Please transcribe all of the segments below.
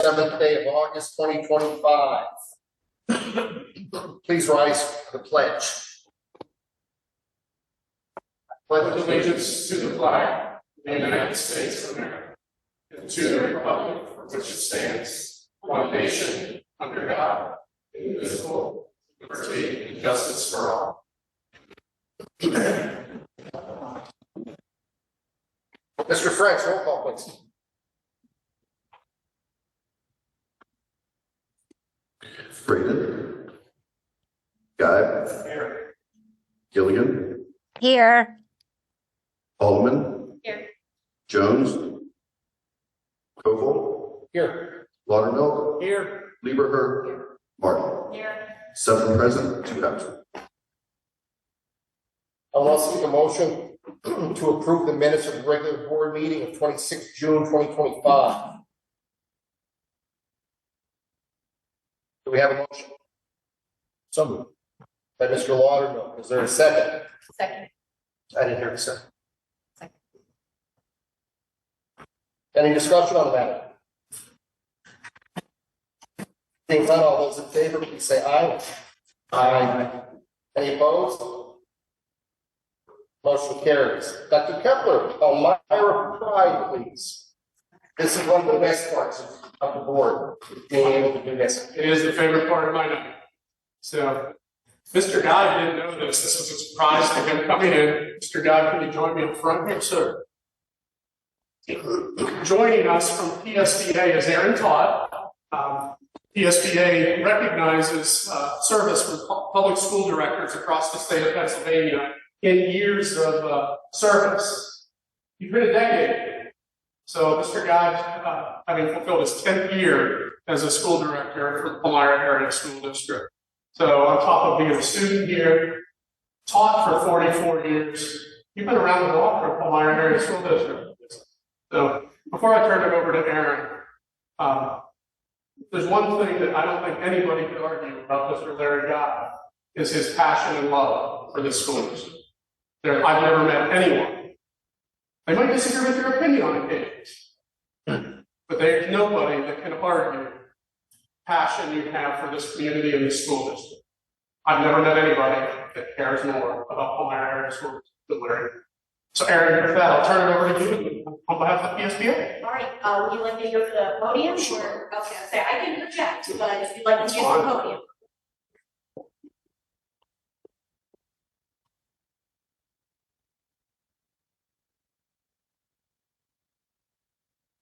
7th day of August 2025. Please rise for the pledge. Pledge allegiance to the flag of the United States of America and to the republic for which it stands, one nation, under God, indivisible, with liberty and justice for all. Mr. French, roll call, please. Braden, Guy, Gilligan, Here. Alderman, Here. Jones, Koval, Here. Laudermilk, Here. Lieberher, Martin. Here. 7 present, 2 absent. I'll now seek a motion to approve the minutes of the regular board meeting of 26 June 2025. Do we have a motion? So moved. By Mr. Laudermilk. Is there a second? Second. I didn't hear a second. Any discussion on the matter? Seeing none, all those in favor, please say aye. Aye. Any opposed? Motion carries. Dr. Kepler, Elmira Pride, please. This is one of the best parts of the board, being able to do this. It is the favorite part of my night. So, Mr. Guy didn't know this. This was a surprise to him coming in. Mr. Guy, can you join me up front here, sir? Joining us from PSBA is Aaron Todd. PSBA recognizes service for public school directors across the state of Pennsylvania in years of service. You've been a decade. So Mr. Guy, having fulfilled his 10th year as a school director for the Palmyra Area School District. So on top of being a student here, taught for 44 years, you've been around the block for Palmyra Area School District. So before I turn it over to Aaron, there's one thing that I don't think anybody could argue about Mr. Larry Guy is his passion and love for this school district. I've never met anyone. They might disagree with your opinion on occasions, but there's nobody that can argue the passion you have for this community and this school district. I've never met anybody that cares more about Palmyra Area School District than Larry. So Aaron, with that, I'll turn it over to you on behalf of the PSBA. All right. Would you like me to go for the podium? Sure. Okay. So I can project, but if you'd like to use the podium.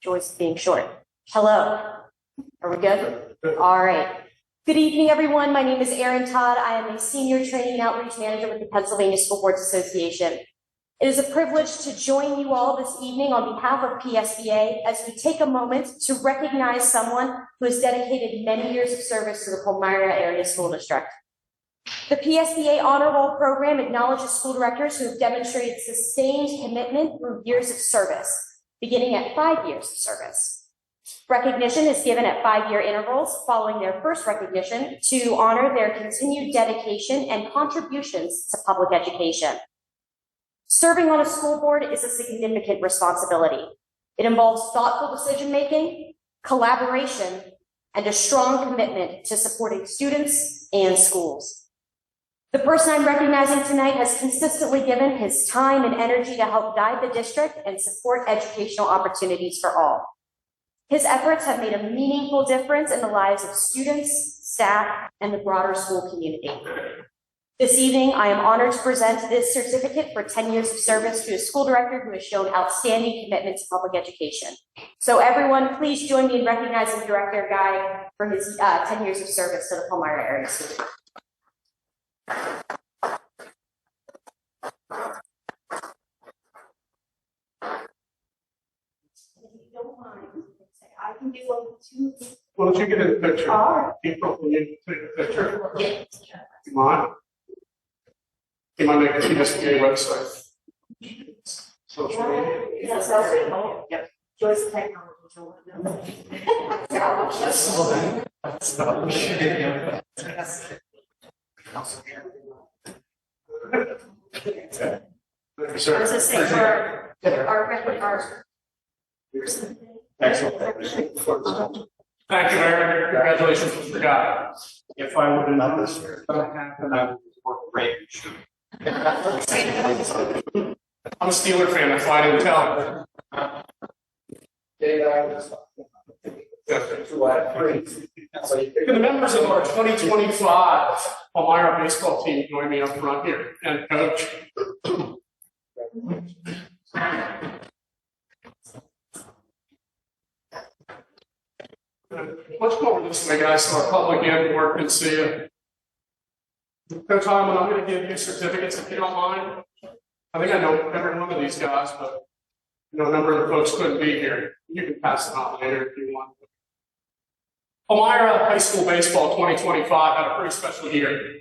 Joyce being short. Hello. Are we good? All right. Good evening, everyone. My name is Aaron Todd. I am a senior training and outreach manager with the Pennsylvania School Boards Association. It is a privilege to join you all this evening on behalf of PSBA as we take a moment to recognize someone who has dedicated many years of service to the Palmyra Area School District. The PSBA Honor Roll program acknowledges school directors who have demonstrated sustained commitment through years of service, beginning at 5 years of service. Recognition is given at 5-year intervals following their first recognition to honor their continued dedication and contributions to public education. Serving on a school board is a significant responsibility. It involves thoughtful decision-making, collaboration, and a strong commitment to supporting students and schools. The person I'm recognizing tonight has consistently given his time and energy to help guide the district and support educational opportunities for all. His efforts have made a meaningful difference in the lives of students, staff, and the broader school community. This evening, I am honored to present this certificate for 10 years of service to a school director who has shown outstanding commitment to public education. So everyone, please join me in recognizing Director Guy for his 10 years of service to the Palmyra Area School District. If you don't mind, I can do one too. Why don't you get in the picture? All right. April, can you take a picture? Yeah. Come on. You might make a PSBA website. Social media. Yes, that's yep. Joyce Technology. Sure. As I say, our record, Excellent. Thank you, Aaron. Congratulations, Mr. Guy. If I would have known this was going to happen, I would work great. I'm a Steeler fan, that's why I didn't tell you. The members of our 2025 Elmira baseball team join me up front here, and coach. Let's go over this way, guys, so our public and board can see it. Coach Hyman, I'm going to give you certificates if you don't mind. I think I know every one of these guys, but you know, a number of the folks couldn't be here. You can pass it on later if you want. Elmira High School Baseball 2025 had a pretty special year.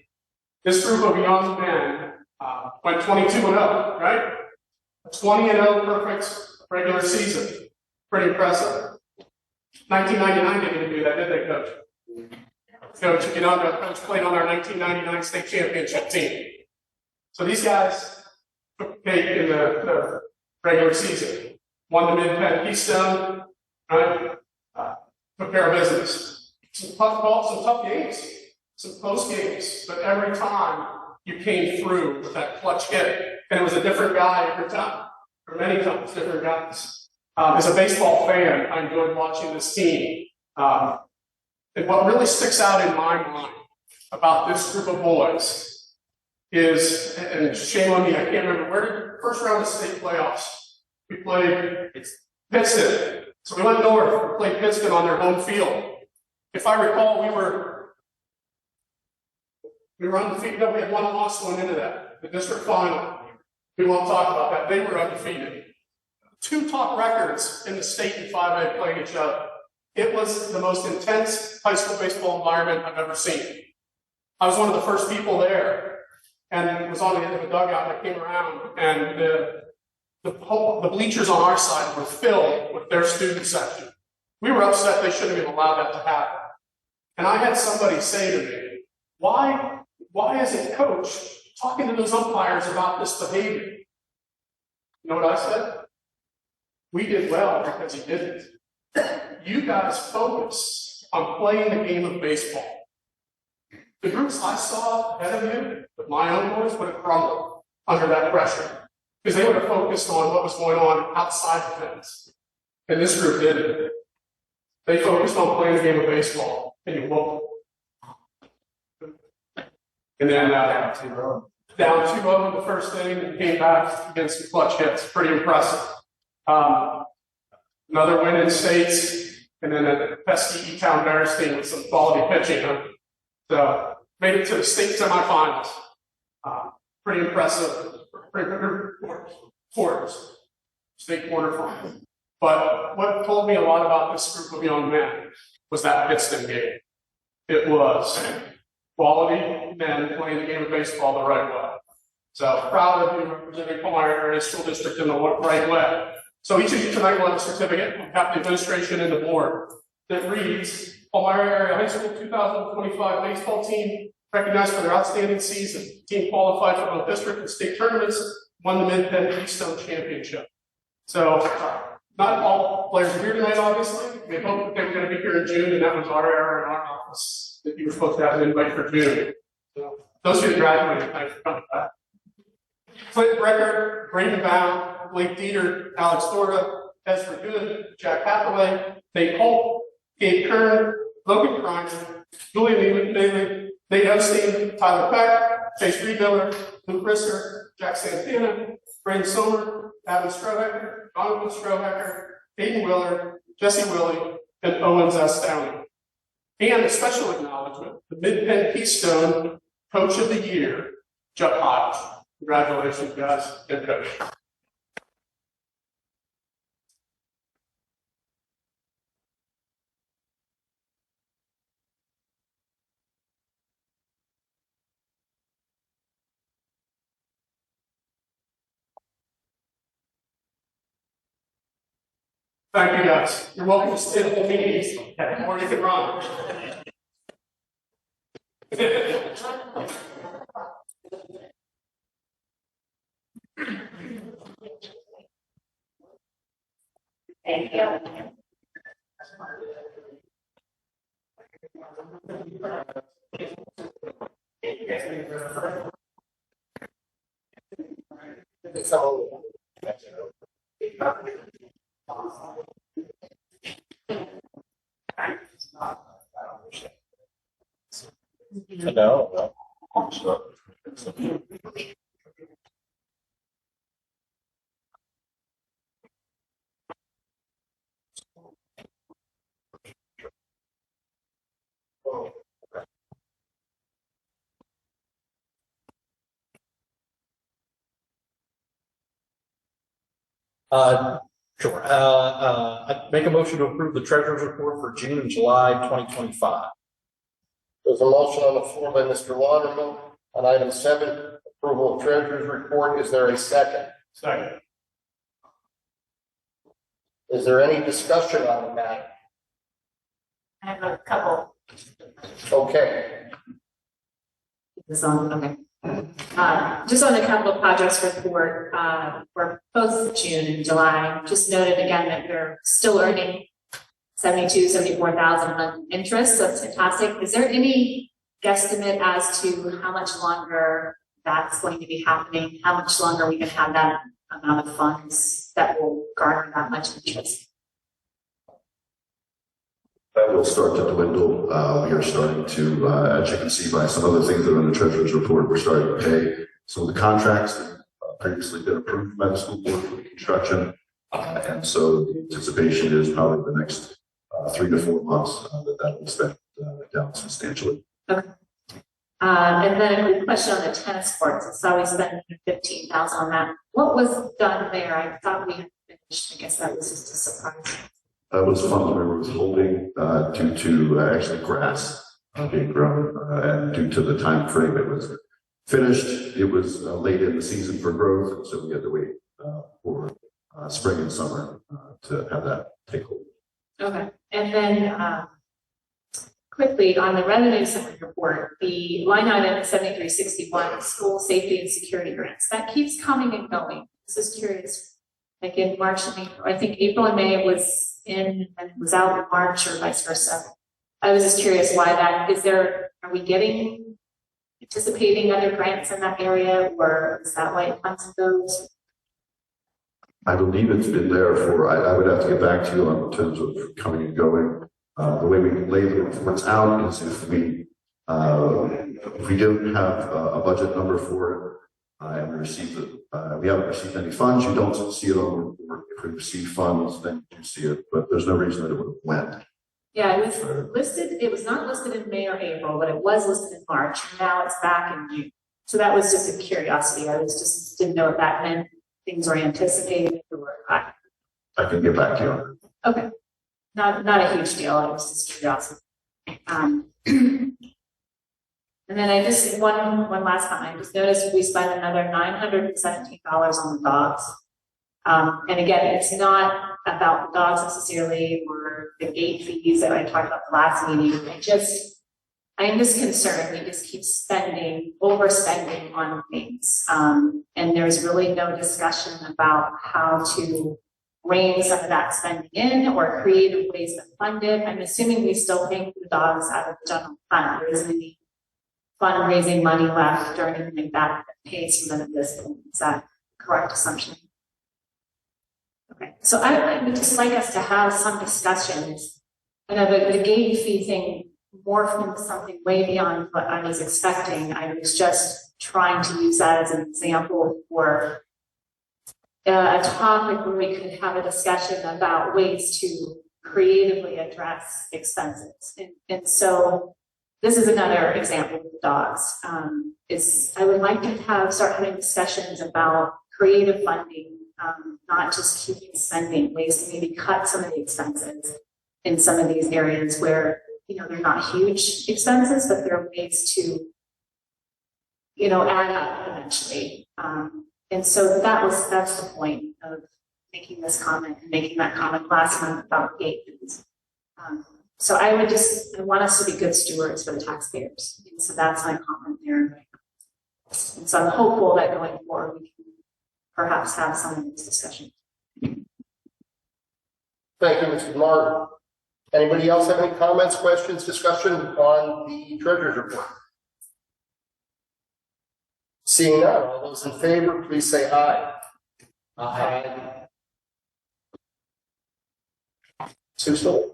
This group of young men went 22-0, right? 20-0 perfect regular season. Pretty impressive. 1999 they didn't do that, did they, Coach? Coach, you know, Coach played on our 1999 state championship team. So these guys took cake in the regular season. Won the Mid-Penn Keystone, right? Took care of business. Some tough balls, some tough games, some close games, but every time you came through with that clutch hit, and it was a different guy every time, or many times, different guys. As a baseball fan, I enjoyed watching this team. And what really sticks out in my mind about this group of boys is, and shame on me, I can't remember, where did first round of state playoffs? We played Pittston. So we went north, we played Pittston on their home field. If I recall, we were undefeated. We had one loss going into that, the district final. We won't talk about that. They were undefeated. 2 top records in the state and 5A playing each other. It was the most intense high school baseball environment I've ever seen. I was one of the first people there, and was on the end of a dugout. I came around, and the bleachers on our side were filled with their student section. We were upset they shouldn't have even allowed that to happen. And I had somebody say to me, why isn't coach talking to those umpires about this behavior? You know what I said? We did well because he didn't. You guys focus on playing the game of baseball. The groups I saw ahead of you, with my own boys, would have crumbled under that pressure, because they would have focused on what was going on outside the fence. And this group didn't. They focused on playing the game of baseball, and you won't. And then down 2-0 in the first inning, and came back against some clutch hits. Pretty impressive. Another win in states, and then a pesky E-Town Bears team with some quality pitching. So made it to the state semifinals. Pretty impressive. Pretty quarters, state quarterfinals. But what told me a lot about this group of young men was that Pittston game. It was quality men playing the game of baseball the right way. So proud of you representing Elmira Area School District in the right way. So each of you tonight will have a certificate. We have the administration and the board that reads Elmira Area High School 2025 baseball team recognized for their outstanding season. The team qualified for both district and state tournaments, won the Mid-Penn Keystone Championship. So not all players are here tonight, obviously. We hoped that they were going to be here in June, and that was our error in our office that you were supposed to have an invite for June. So those who graduated, thanks for coming back. Clint Brecker, Braden Bound, Blake Dieter, Alex Thorda, Ezra Good, Jack Hathaway, Nate Holt, Gabe Kern, Logan Kreiner, Julian Bailey, Nate Epstein, Tyler Peck, Chase Reedmiller, Luke Risser, Jack Santana, Brandon Sommer, Adam Strohecker, Donovan Strohecker, Aiden Willer, Jesse Willie, and Owens S. Downey. And a special acknowledgement, the Mid-Penn Keystone Coach of the Year, Chuck Hodge. Congratulations, guys. Good coach. Thank you, guys. You're welcome to stay at the meetings, or you can run. Thank you. No. Sure. I make a motion to approve the treasurer's report for June and July 2025. There's a motion on the floor by Mr. Laudermill on item 7, approval of treasurer's report. Is there a second? Second. Is there any discussion on the matter? I have a couple. Okay. This on, okay. Just on the capital projects report, for both June and July, just noted again that we're still earning 74,000 a month interest, so it's fantastic. Is there any guesstimate as to how much longer that's going to be happening? How much longer we can have that amount of funds that will garner that much interest? That will start to dwindle. We are starting to, as you can see by some other things that are in the treasurer's report, we're starting to pay some of the contracts that previously been approved by the school board for the construction. And so the anticipation is probably the next 3 to 4 months that will spend down substantially. Okay. And then a quick question on the tennis courts. I saw we spent $15,000 on that. What was done there? I thought we had finished. I guess that was just a surprise. That was funds we were withholding due to actually grass being grown, and due to the time frame it was finished. It was late in the season for growth, so we had to wait for spring and summer to have that take hold. Okay, and then quickly on the revenue summary report, the line item 7361, school safety and security grants, that keeps coming and going. This is curious. Like in March and April, I think April and May was in and was out in March or vice versa. I was just curious why that is there. Are we anticipating other grants in that area, or is that why it comes and goes? I believe it's been there for, I would have to get back to you on terms of coming and going. The way we lay the reports out is if we don't have a budget number for it, and we receive it, we haven't received any funds, you don't see it on the report. If we receive funds, then you do see it, but there's no reason that it would have went. Yeah, it was listed, it was not listed in May or April, but it was listed in March, and now it's back in June. So that was just a curiosity. I was just didn't know if that meant things were anticipated or I can get back to you on it. okay. Not a huge deal, it was just curiosity. And then I just, one last comment, I just noticed we spent another $917 on the dogs. And again, it's not about the dogs necessarily or the gate fees that I talked about the last meeting. I am just concerned we just keep overspending on things. And there's really no discussion about how to rein some of that spending in or creative ways to fund it. I'm assuming we still pay for the dogs out of the general fund. There isn't any fundraising money left or anything like that that pays for them at this point. Is that a correct assumption? Okay, so I would just like us to have some discussions. I know the gate fee thing morphed into something way beyond what I was expecting. I was just trying to use that as an example for a topic where we could have a discussion about ways to creatively address expenses. And so this is another example with dogs. I would like to start having discussions about creative funding, not just keeping spending, ways to maybe cut some of the expenses in some of these areas where, they're not huge expenses, but there are ways to, add up eventually. And so that's the point of making this comment and making that comment last month about gate fees. So I want us to be good stewards for the taxpayers. And so that's my comment there. And so I'm hopeful that going forward, we can perhaps have some of these discussions. Thank you, Mr. Martin. Anybody else have any comments, questions, discussion on the treasurer's report? Seeing none, all those in favor, please say aye. Aye. Susan?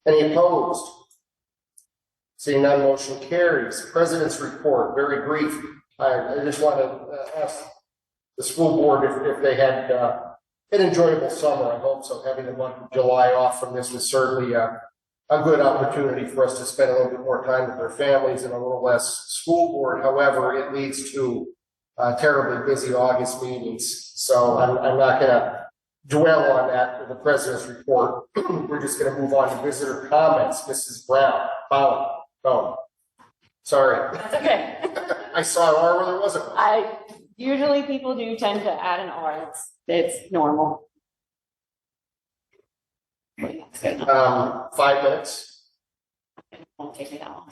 Any opposed? Seeing none, motion carries. President's report, very brief. I just want to ask the school board if they had an enjoyable summer. I hope so. Having the month of July off from this was certainly a good opportunity for us to spend a little bit more time with their families and a little less school board. However, it leads to terribly busy August meetings. So I'm not going to dwell on that with the president's report. We're just going to move on to visitor comments. Mrs. Brown, oh, sorry. That's okay. I saw an R where there wasn't one. Usually people do tend to add an R. It's normal. That's good enough. 5 minutes. It won't take me that long.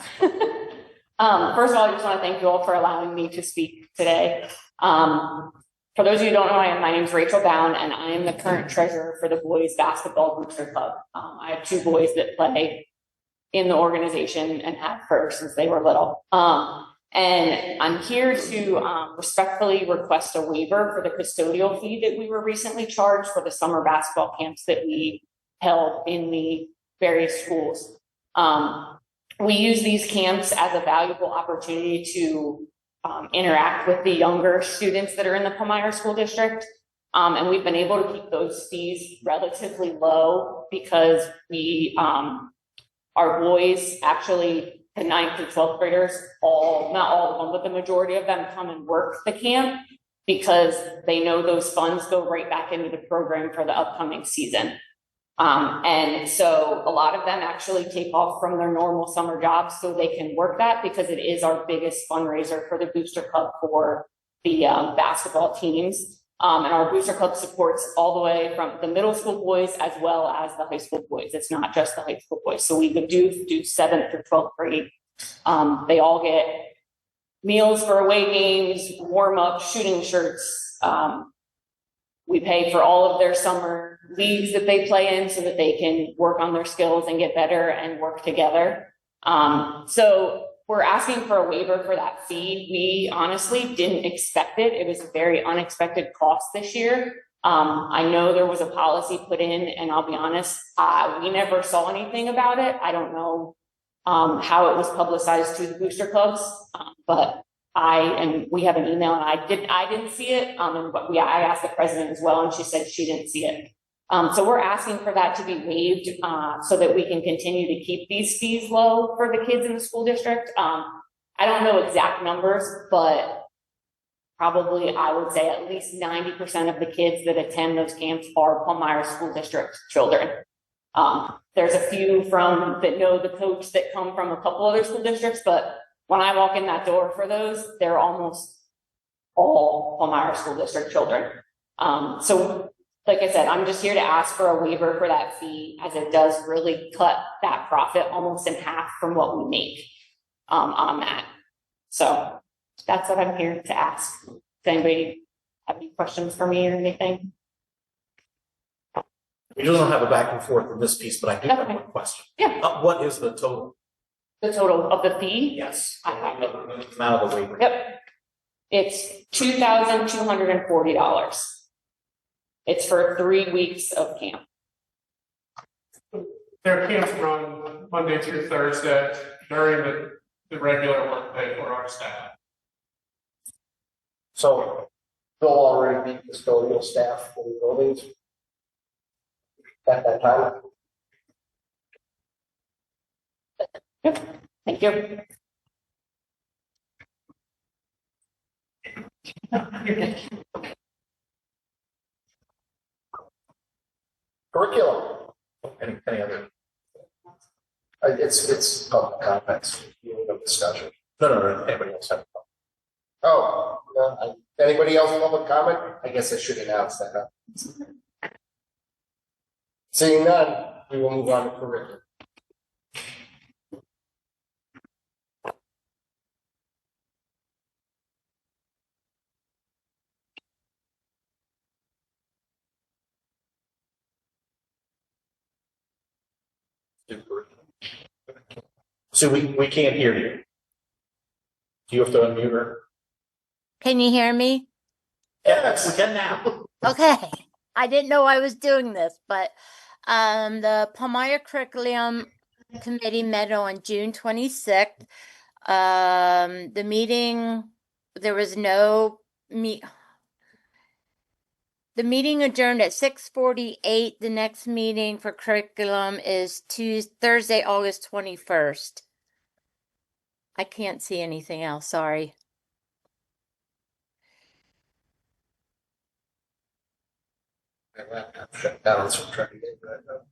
First of all, I just want to thank you all for allowing me to speak today. For those of you who don't know, my name is Rachel Bound, and I am the current treasurer for the boys basketball booster club. I have 2 boys that play in the organization and have for since they were little. And I'm here to respectfully request a waiver for the custodial fee that we were recently charged for the summer basketball camps that we held in the various schools. We use these camps as a valuable opportunity to interact with the younger students that are in the Palmyra School District. And we've been able to keep those fees relatively low because we, our boys actually, the 9th to 12th graders, not all of them, but the majority of them come and work the camp because they know those funds go right back into the program for the upcoming season. And so a lot of them actually take off from their normal summer jobs so they can work that because it is our biggest fundraiser for the Booster Club for the basketball teams. And our Booster Club supports all the way from the middle school boys as well as the high school boys. It's not just the high school boys. So we could do 7th through 12th grade. They all get meals for away games, warm up, shooting shirts. We pay for all of their summer leagues that they play in so that they can work on their skills and get better and work together. So we're asking for a waiver for that fee. We honestly didn't expect it. It was a very unexpected cost this year. I know there was a policy put in, and I'll be honest, we never saw anything about it. I don't know how it was publicized to the booster clubs, but we have an email, and I didn't see it. I asked the president as well, and she said she didn't see it. So we're asking for that to be waived so that we can continue to keep these fees low for the kids in the school district. I don't know exact numbers, but probably I would say at least 90% of the kids that attend those camps are Palmyra School District children. There's a few that know the coach that come from a couple other school districts, but when I walk in that door for those, they're almost all Palmyra School District children. So like I said, I'm just here to ask for a waiver for that fee, as it does really cut that profit almost in half from what we make on that. So that's what I'm here to ask. Does anybody have any questions for me or anything? We don't have a back and forth in this piece, but I do have one question. Yeah. What is the total? The total of the fee? Yes. I have it. The amount of the waiver. Yep. It's $2,240. It's for 3 weeks of camp. Their camps run Monday through Thursday during the regular workday for our staff. So they'll already be custodial staff for the buildings at that time. Yep. Thank you. Curriculum. Any other? It's public comments, no discussion. No. Anybody else have? Oh, no, anybody else public comment? I guess I should announce that. Huh? Seeing none, we will move on to curriculum. So we can't hear you. Do you have to unmute her? Can you hear me? Yes, we can now. Okay. I didn't know I was doing this, but the Palmyra Curriculum Committee met on June 26th. The meeting, there was no the meeting adjourned at 6:48. The next meeting for curriculum is Thursday, August 21st. I can't see anything else, sorry. My laptop shut down, so I'm trying to get that up.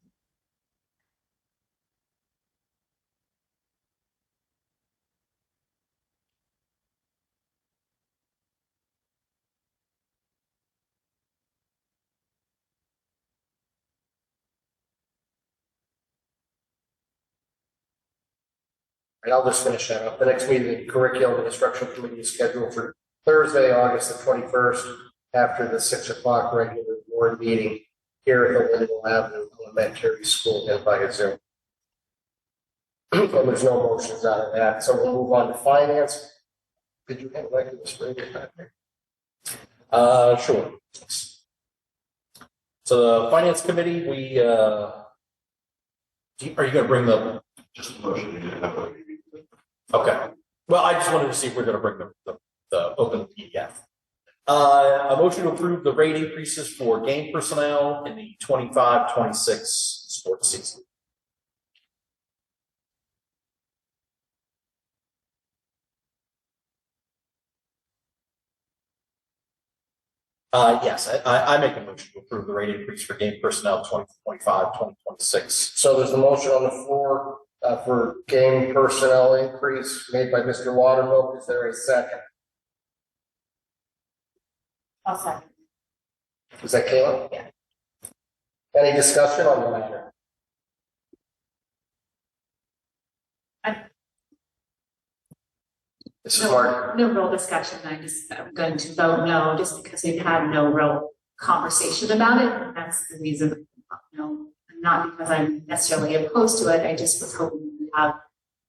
And I'll just finish that up. The next meeting, the Curriculum and Instruction Committee is scheduled for Thursday, August the 21st, after the 6 o'clock regular board meeting here at the Linville Avenue Elementary School and by Zoom. And there's no motions out of that, so we'll move on to finance. Did you have like this bring it back there? Sure. So the finance committee, are you going to bring the? Just a motion. Okay. Well, I just wanted to see if we're going to bring the open PDF. A motion to approve the rate increases for game personnel in the 25-26 sports season. Yes, I make a motion to approve the rate increase for game personnel 2025-2026. So there's a motion on the floor for game personnel increase made by Mr. Waterville. Is there a second? I'll second. Is that Kayla? Yeah. Any discussion on the matter? This is Mark. No real discussion. I'm going to vote no, just because we've had no real conversation about it. And that's the reason. No, not because I'm necessarily opposed to it. I just was hoping to have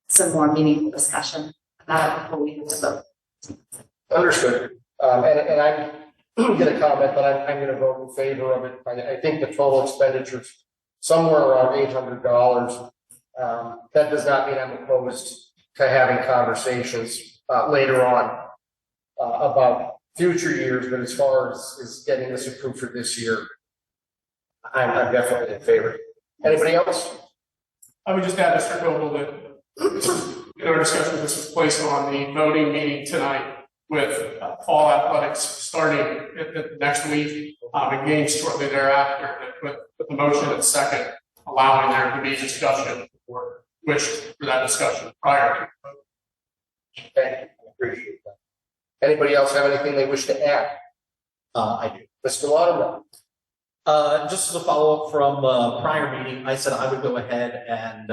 some more meaningful discussion about it before we have to vote. Understood. And I'm going to comment, but I'm going to vote in favor of it. I think the total expenditures somewhere around $800. That does not mean I'm opposed to having conversations later on about future years, but as far as getting this approved for this year, I'm definitely in favor. Anybody else? I would just add, Mr. Coble, that in our discussion, this was placed on the voting meeting tonight with fall athletics starting next week, and games shortly thereafter, with the motion and second, allowing there to be discussion or wish for that discussion prior to. Thank you. I appreciate that. Anybody else have anything they wish to add? I do. Mr. Waterman. Just as a follow-up from prior meeting, I said I would go ahead and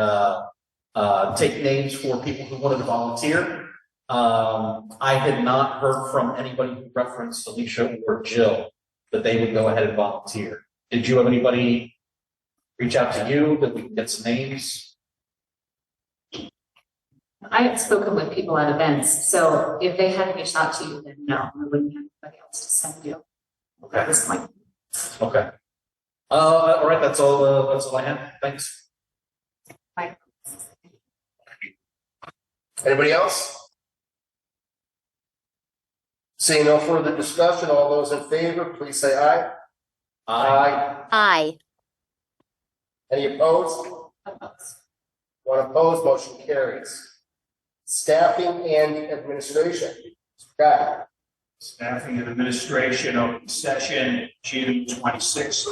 take names for people who wanted to volunteer. I had not heard from anybody who referenced Alicia or Jill that they would go ahead and volunteer. Did you have anybody reach out to you that we can get some names? I had spoken with people at events, so if they hadn't reached out to you, then no, I wouldn't have anybody else to send you at this point. Okay. All right. That's all I have. Thanks. Bye. Anybody else? Seeing no further discussion, all those in favor, please say aye. Aye. Any opposed? One opposed, motion carries. Staffing and administration. Scott. Staffing and administration open session, June 26th.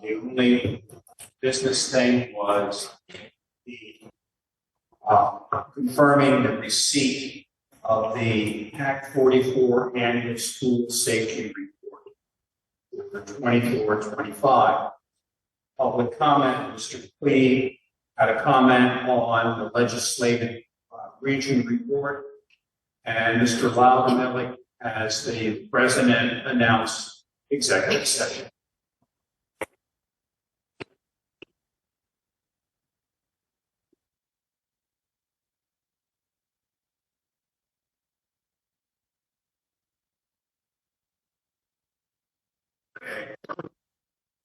The only business thing was the confirming the receipt of the Act 44 annual school safety report for 24-25. Public comment, Mr. Cleve had a comment on the legislative region report, and Mr. Loudonelli, as the president, announced executive session.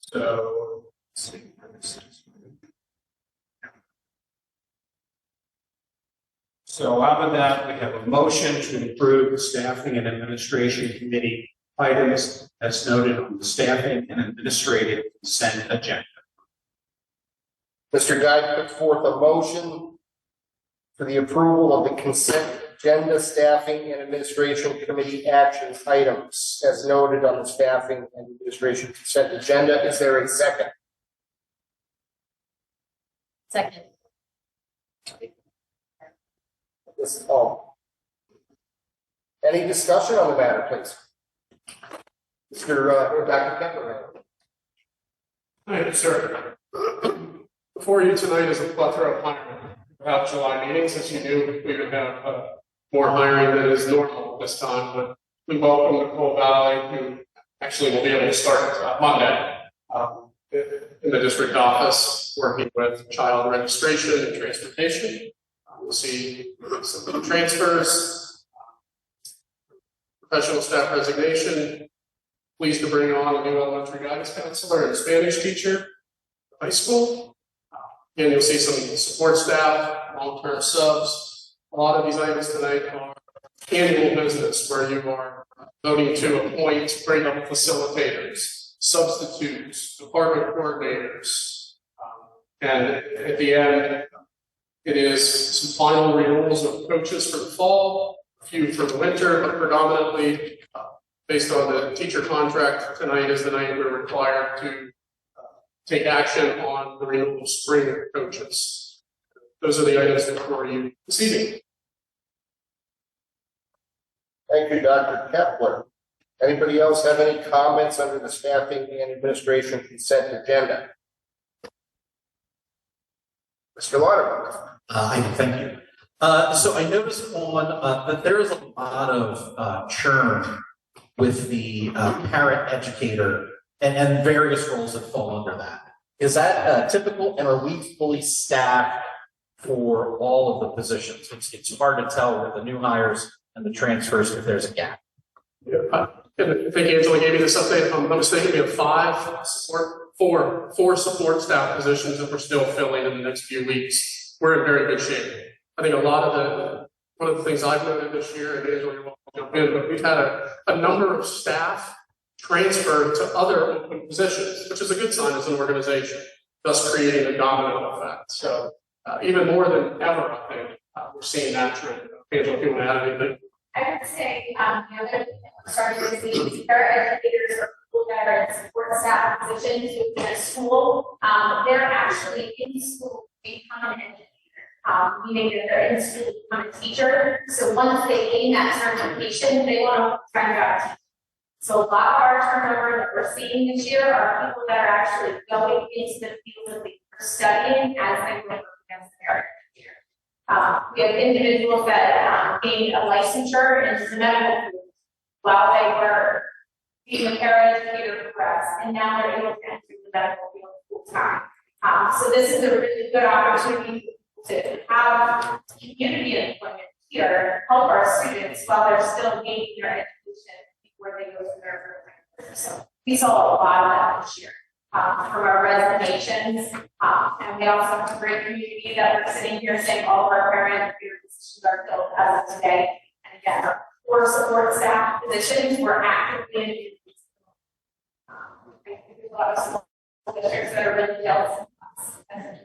So, let's see. So out of that, we have a motion to approve the staffing and administration committee items as noted on the staffing and administrative consent agenda. Mr. Guy put forth a motion for the approval of the consent agenda, staffing and administration committee action items as noted on the staffing and administration consent agenda. Is there a second? Second. This, any discussion on the matter, please? Mr. Dr. Kepler. Thank you, sir. Before you tonight is a plethora of hiring. About July meetings, as you knew, we would have more hiring than is normal this time, but we welcome Nicole Valley, who actually will be able to start Monday in the district office, working with child registration and transportation. We'll see some transfers, professional staff resignation. Pleased to bring on a new elementary guidance counselor and a Spanish teacher, high school. And you'll see some support staff, long-term subs. A lot of these items tonight are annual business where you are voting to appoint, bring up facilitators, substitutes, department coordinators. And at the end, it is some final renewals of coaches for the fall, a few for the winter, but predominantly based on the teacher contract, tonight is the night we're required to take action on the renewal of spring coaches. Those are the items before you this evening. Thank you, Dr. Kepler. Anybody else have any comments under the staffing and administration consent agenda? Mr. Lauterbach. Thank you. So I noticed on that there is a lot of churn with the parent educator and various roles that fall under that. Is that typical, and are we fully staffed for all of the positions? It's hard to tell with the new hires and the transfers if there's a gap. Yeah, I think Angela gave me this update. If I'm not mistaken, we have four support staff positions that we're still filling in the next few weeks. We're in very good shape. I think one of the things I've noted this year, and Angela, you're welcome to jump in, but we've had a number of staff transferred to other open positions, which is a good sign as an organization, thus creating a domino effect. So even more than ever, I think we're seeing that trend. Angela, if you want to add anything. I would say the other thing that we're starting to see is paraeducators or people that are in support staff positions within a school. They're actually in school to become an educator, meaning that they're in school to become a teacher. So once they gain that certification, they want to try to out. So a lot of our turnover that we're seeing this year are people that are actually going into the field that they are studying as they work against their educator. We have individuals that gained a licensure into the medical field while they were being a paraeducator for us, and now they're able to enter the medical field full time. So this is a really good opportunity to have community employment here, help our students while they're still gaining their education where they go to their career. So we saw a lot of that this year from our resignations. And we also have a great community that we're sitting here saying all of our parent positions are filled as of today. And again, our core support staff positions were actively in there's a lot of small districts that are really jealous of us.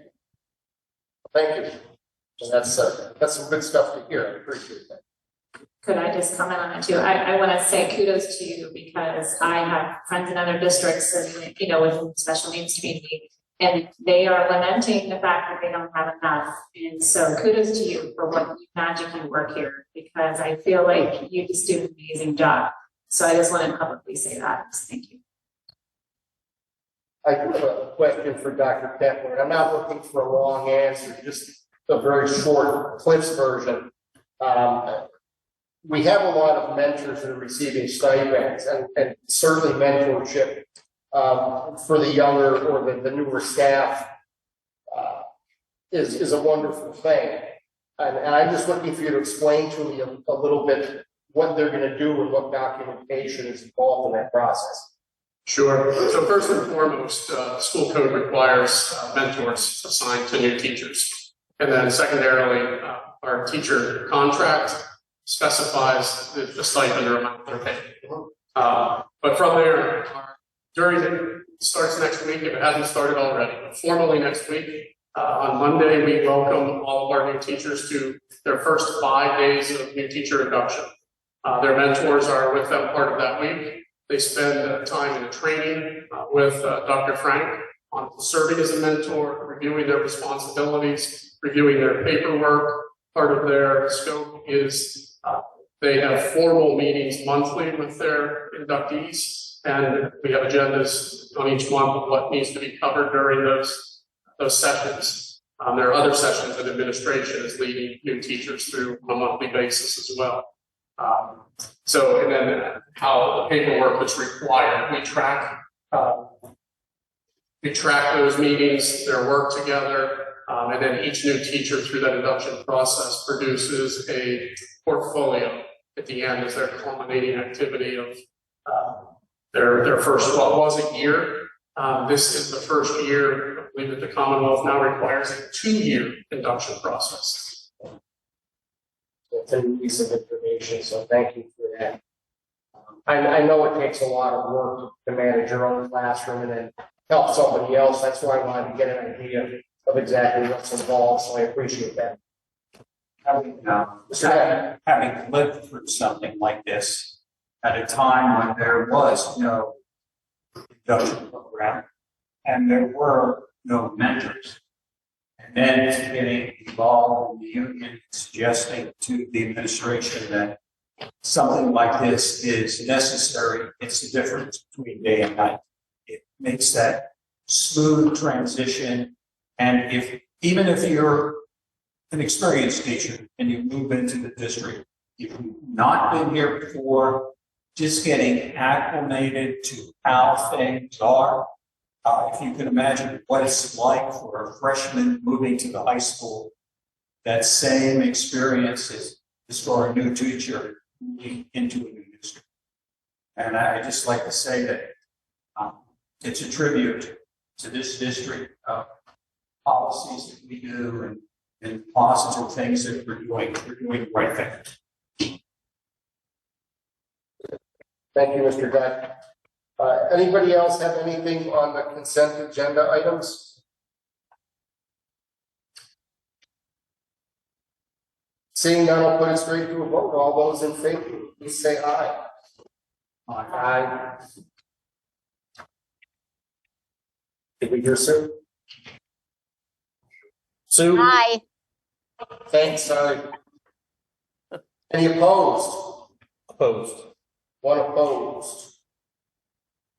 Thank you. And that's some good stuff to hear. I appreciate that. Could I just comment on it too? I want to say kudos to you because I have friends in other districts and, you know, within the special needs community, and they are lamenting the fact that they don't have enough. And so kudos to you for what magic you work here, because I feel like you just do an amazing job. So I just want to publicly say that. Thank you. I do have a question for Dr. Kepler. I'm not looking for a long answer, just a very short Cliff's version. We have a lot of mentors that are receiving stipends and certainly mentorship for the younger or the newer staff is a wonderful thing. And I'm just looking for you to explain to me a little bit what they're going to do and what documentation is involved in that process. Sure. So first and foremost, the school code requires mentors assigned to new teachers. And then secondarily, our teacher contract specifies the stipend or amount they're paid. But from there, starts next week, if it hasn't started already, formally next week. On Monday, we welcome all of our new teachers to their first 5 days of new teacher induction. Their mentors are with them part of that week. They spend time in a training with Dr. Frank on serving as a mentor, reviewing their responsibilities, reviewing their paperwork. Part of their scope is they have formal meetings monthly with their inductees, and we have agendas on each month of what needs to be covered during those sessions. There are other sessions that administration is leading new teachers through on a monthly basis as well. And then how the paperwork that's required, we track those meetings, their work together, and then each new teacher through that induction process produces a portfolio at the end as their culminating activity of their first, what was a year. This is the first year. I believe that the Commonwealth now requires a 2-year induction process. That's a new piece of information, so thank you for that. I know it takes a lot of work to manage your own classroom and then help somebody else. That's why I wanted to get an idea of exactly what's involved, so I appreciate that. Having lived through something like this at a time when there was no induction program and there were no mentors, and then getting involved in the union, suggesting to the administration that something like this is necessary. It's the difference between day and night. It makes that smooth transition. And even if you're an experienced teacher and you move into the district, if you've not been here before, just getting acclimated to how things are. If you can imagine what it's like for a freshman moving to the high school, that same experience is for a new teacher moving into a new district. And I just like to say that it's a tribute to this district of policies that we do and positive things that we're doing. We're doing the right thing. Thank you, Mr. Guy. Anybody else have anything on the consent agenda items? Seeing none, I'll put it straight to a vote. All those in favor, please say aye. Aye. Did we hear Sue? Sue? Hi. Thanks, sorry. Any opposed? Opposed. One opposed.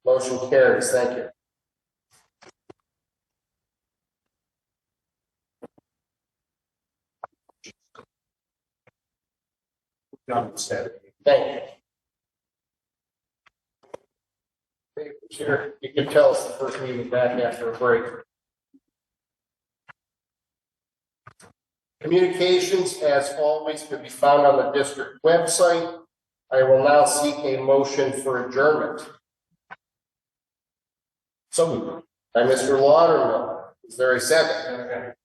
Motion carries. Thank you. Thank you. Sure, you can tell us the first meeting back after a break. Communications, as always, can be found on the district website. I will now seek a motion for adjournment. So moved. By Mr. Laudermill. Is there a second?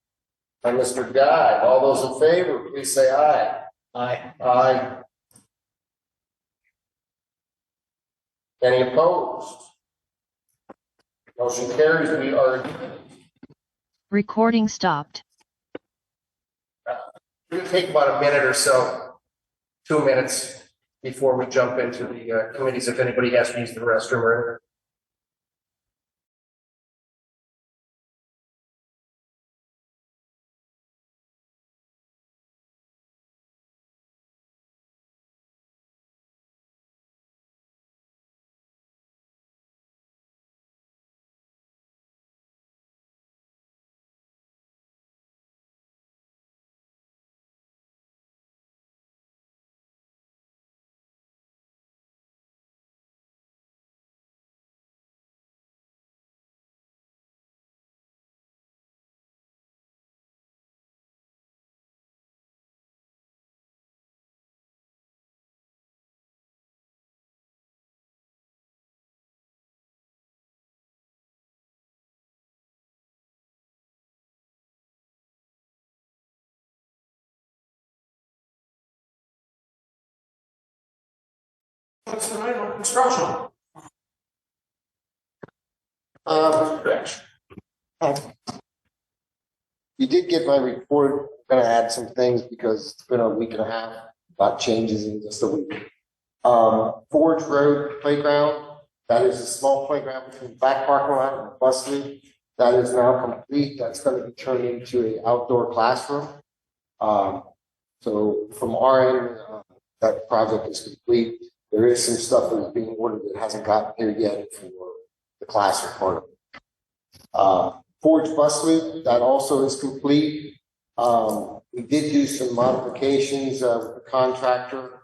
By Mr. Guy. All those in favor, please say aye. Aye. Aye. Any opposed? Motion carries. We are adjourned. Recording stopped. It will take about a minute or so, 2 minutes, before we jump into the committees if anybody has to use the restroom or anything. What's tonight on construction? You did get my report. I'm gonna add some things because it's been a week and a half, about changes in just a week. Forge Road Playground, that is a small playground between the back parking lot and the bus loop. That is now complete. That's gonna be turned into an outdoor classroom. So from our end, that project is complete. There is some stuff that is being ordered that hasn't gotten here yet for the classroom part of it. Forge Bus Loop, that also is complete. We did do some modifications with the contractor.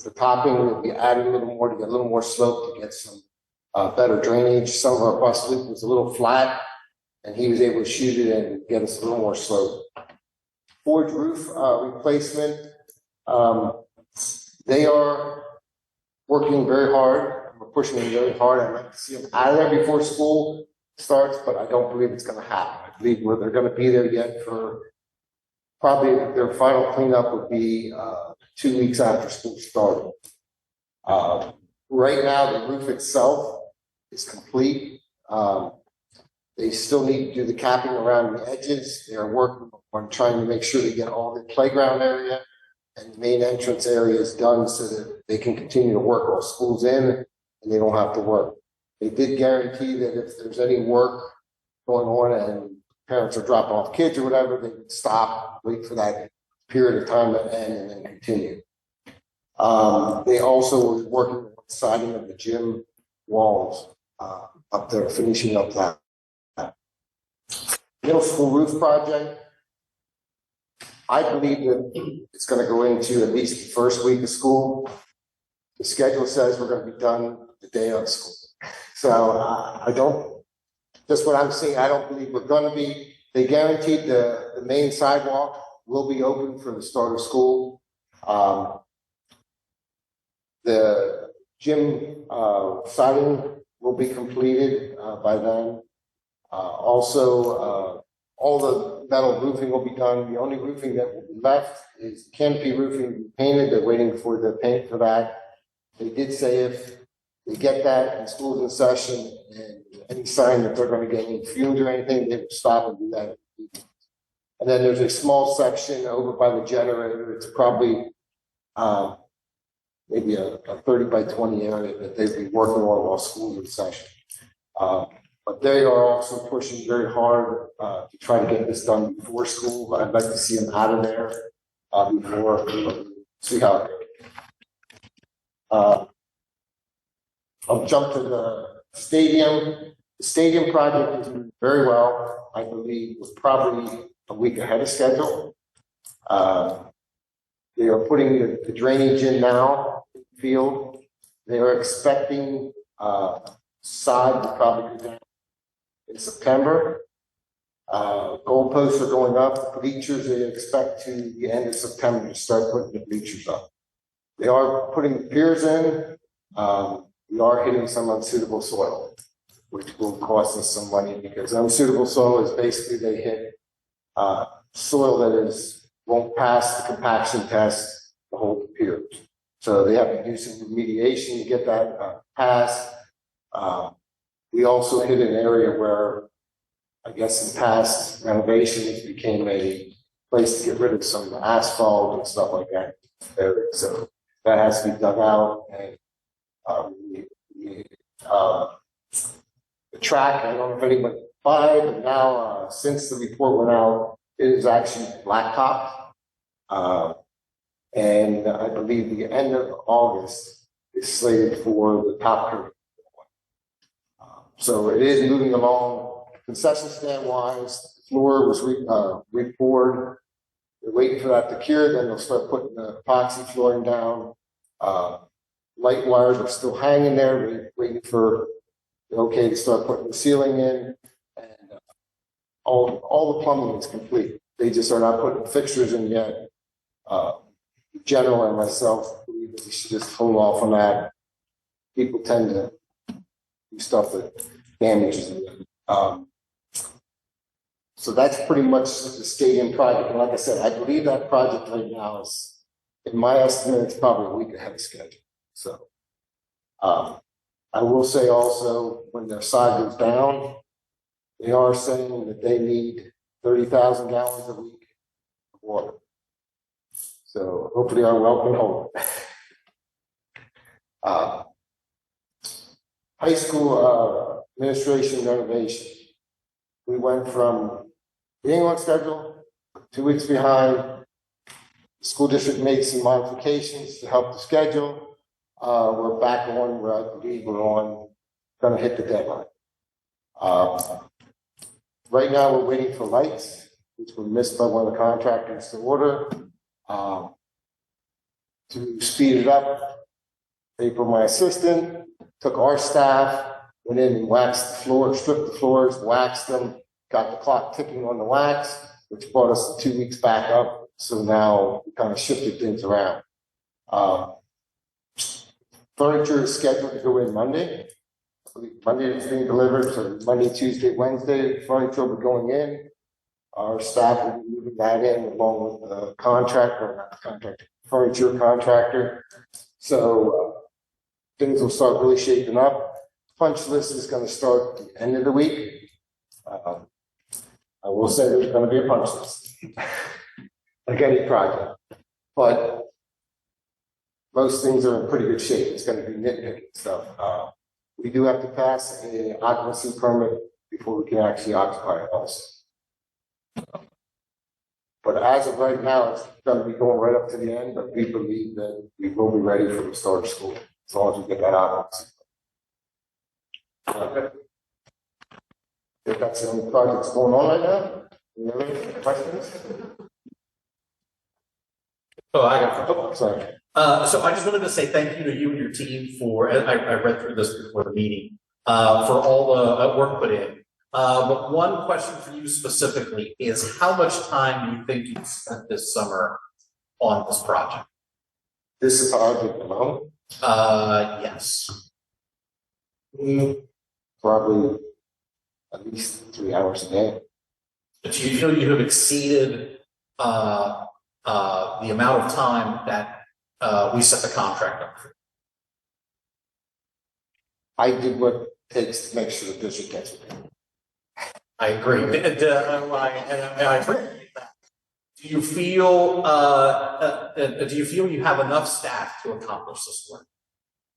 The topping will be added a little more to get a little more slope to get some better drainage. Some of our bus loop was a little flat, and he was able to shoot it and get us a little more slope. Forge roof replacement. They are working very hard. We're pushing them very hard. I'd like to see them out of there before school starts, but I don't believe it's going to happen. I believe they're going to be there yet for probably their final cleanup would be 2 weeks after school started. Right now, the roof itself is complete. They still need to do the capping around the edges. They are working on trying to make sure they get all the playground area and the main entrance area is done so that they can continue to work while school's in and they don't have to work. They did guarantee that if there's any work going on and parents are dropping off kids or whatever, they would stop, wait for that period of time to end and then continue. They also were working on the siding of the gym walls up there, finishing up that. Middle school roof project. I believe that it's going to go into at least the first week of school. The schedule says we're going to be done the day of school. So I don't, just what I'm seeing, I don't believe we're going to be. They guaranteed the main sidewalk will be open for the start of school. The gym siding will be completed by then. Also, all the metal roofing will be done. The only roofing that will be left is canopy roofing painted. They're waiting for the paint for that. They did say if they get that and school's in session and any sign that they're going to get any fumes or anything, they will stop and do that. And then there's a small section over by the generator. It's probably maybe a 30 by 20 area that they'll be working on while school's in session. But they are also pushing very hard to try to get this done before school. I'd like to see them out of there before, see how it goes. I'll jump to the stadium. The stadium project is moving very well. I believe was probably a week ahead of schedule. They are putting the drainage in now, in the field. They are expecting sod to probably go down in September. Goalposts are going up. The bleachers, they expect to the end of September to start putting the bleachers up. They are putting the piers in. We are hitting some unsuitable soil, which will cost us some money because unsuitable soil is basically they hit soil that won't pass the compaction test to hold the piers. So they have to do some remediation to get that passed. We also hit an area where I guess in past renovations became a place to get rid of some asphalt and stuff like that. So that has to be dug out and the track, I don't know if anyone by, but now since the report went out, it is actually blacktop. And I believe the end of August is slated for the top coat. So it is moving along. Concession stand wise, the floor was re-poured. They're waiting for that to cure, then they'll start putting the epoxy flooring down. Light wires are still hanging there, waiting for the okay to start putting the ceiling in. And all the plumbing is complete. They just are not putting fixtures in yet. General and myself believe that we should just hold off on that. People tend to do stuff that damages them. So that's pretty much the stadium project. And like I said, I believe that project right now is, in my estimate, it's probably a week ahead of schedule. So, I will say also, when their side goes down, they are saying that they need 30,000 gallons a week of water. So hopefully our well can hold it. High school administration renovation. We went from being on schedule, 2 weeks behind. The school district made some modifications to help the schedule. We're back on where I believe we're on, gonna hit the deadline. Right now, we're waiting for lights, which were missed by one of the contractors to order. To speed it up, April, my assistant, took our staff, went in and waxed the floor, stripped the floors, waxed them, got the clock ticking on the wax, which brought us 2 weeks back up. So now we kind of shifted things around. Furniture is scheduled to go in Monday. I believe Monday is being delivered, so Monday, Tuesday, Wednesday, furniture will be going in. Our staff will be moving that in along with the furniture contractor. So things will start really shaping up. Punch list is going to start at the end of the week. I will say there's going to be a punch list, like any project, but most things are in pretty good shape. It's going to be nitpicking stuff. We do have to pass an occupancy permit before we can actually occupy it also. But as of right now, it's going to be going right up to the end, but we believe that we will be ready for the start of school as long as we get that occupancy. Okay. If that's the only projects going on right now, any other questions? Oh, I got. Sorry. So I just wanted to say thank you to you and your team for, I read through this before the meeting, for all the work put in. But one question for you specifically is how much time do you think you spent this summer on this project? This is project alone? Yes. Probably at least 3 hours a day. Do you feel you have exceeded the amount of time that we set the contract up for? I did what it takes to make sure the district gets it. I agree. And I appreciate that. Do you feel you have enough staff to accomplish this work?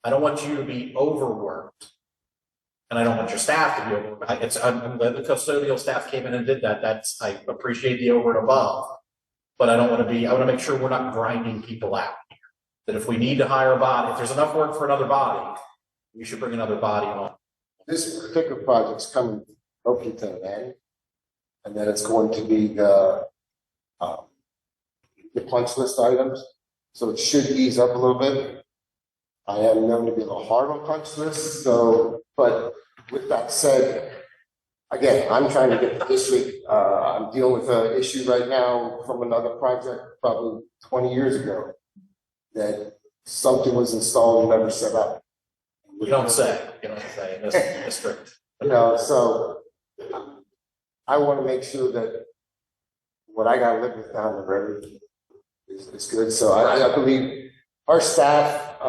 I don't want you to be overworked, and I don't want your staff to be overworked. I'm glad the custodial staff came in and did that. I appreciate the over and above, but I want to make sure we're not grinding people out. That if we need to hire a body, if there's enough work for another body, we should bring another body on. This particular project's coming hopefully to an end, and then it's going to be the punch list items. So it should ease up a little bit. I am known to be a little hard on punch lists, so, but with that said, again, I'm trying to get the district, I'm dealing with an issue right now from another project probably 20 years ago that something was installed and never set up. You don't say in this district. You know, so I want to make sure that what I got to live with down the road is good. So I believe our staff,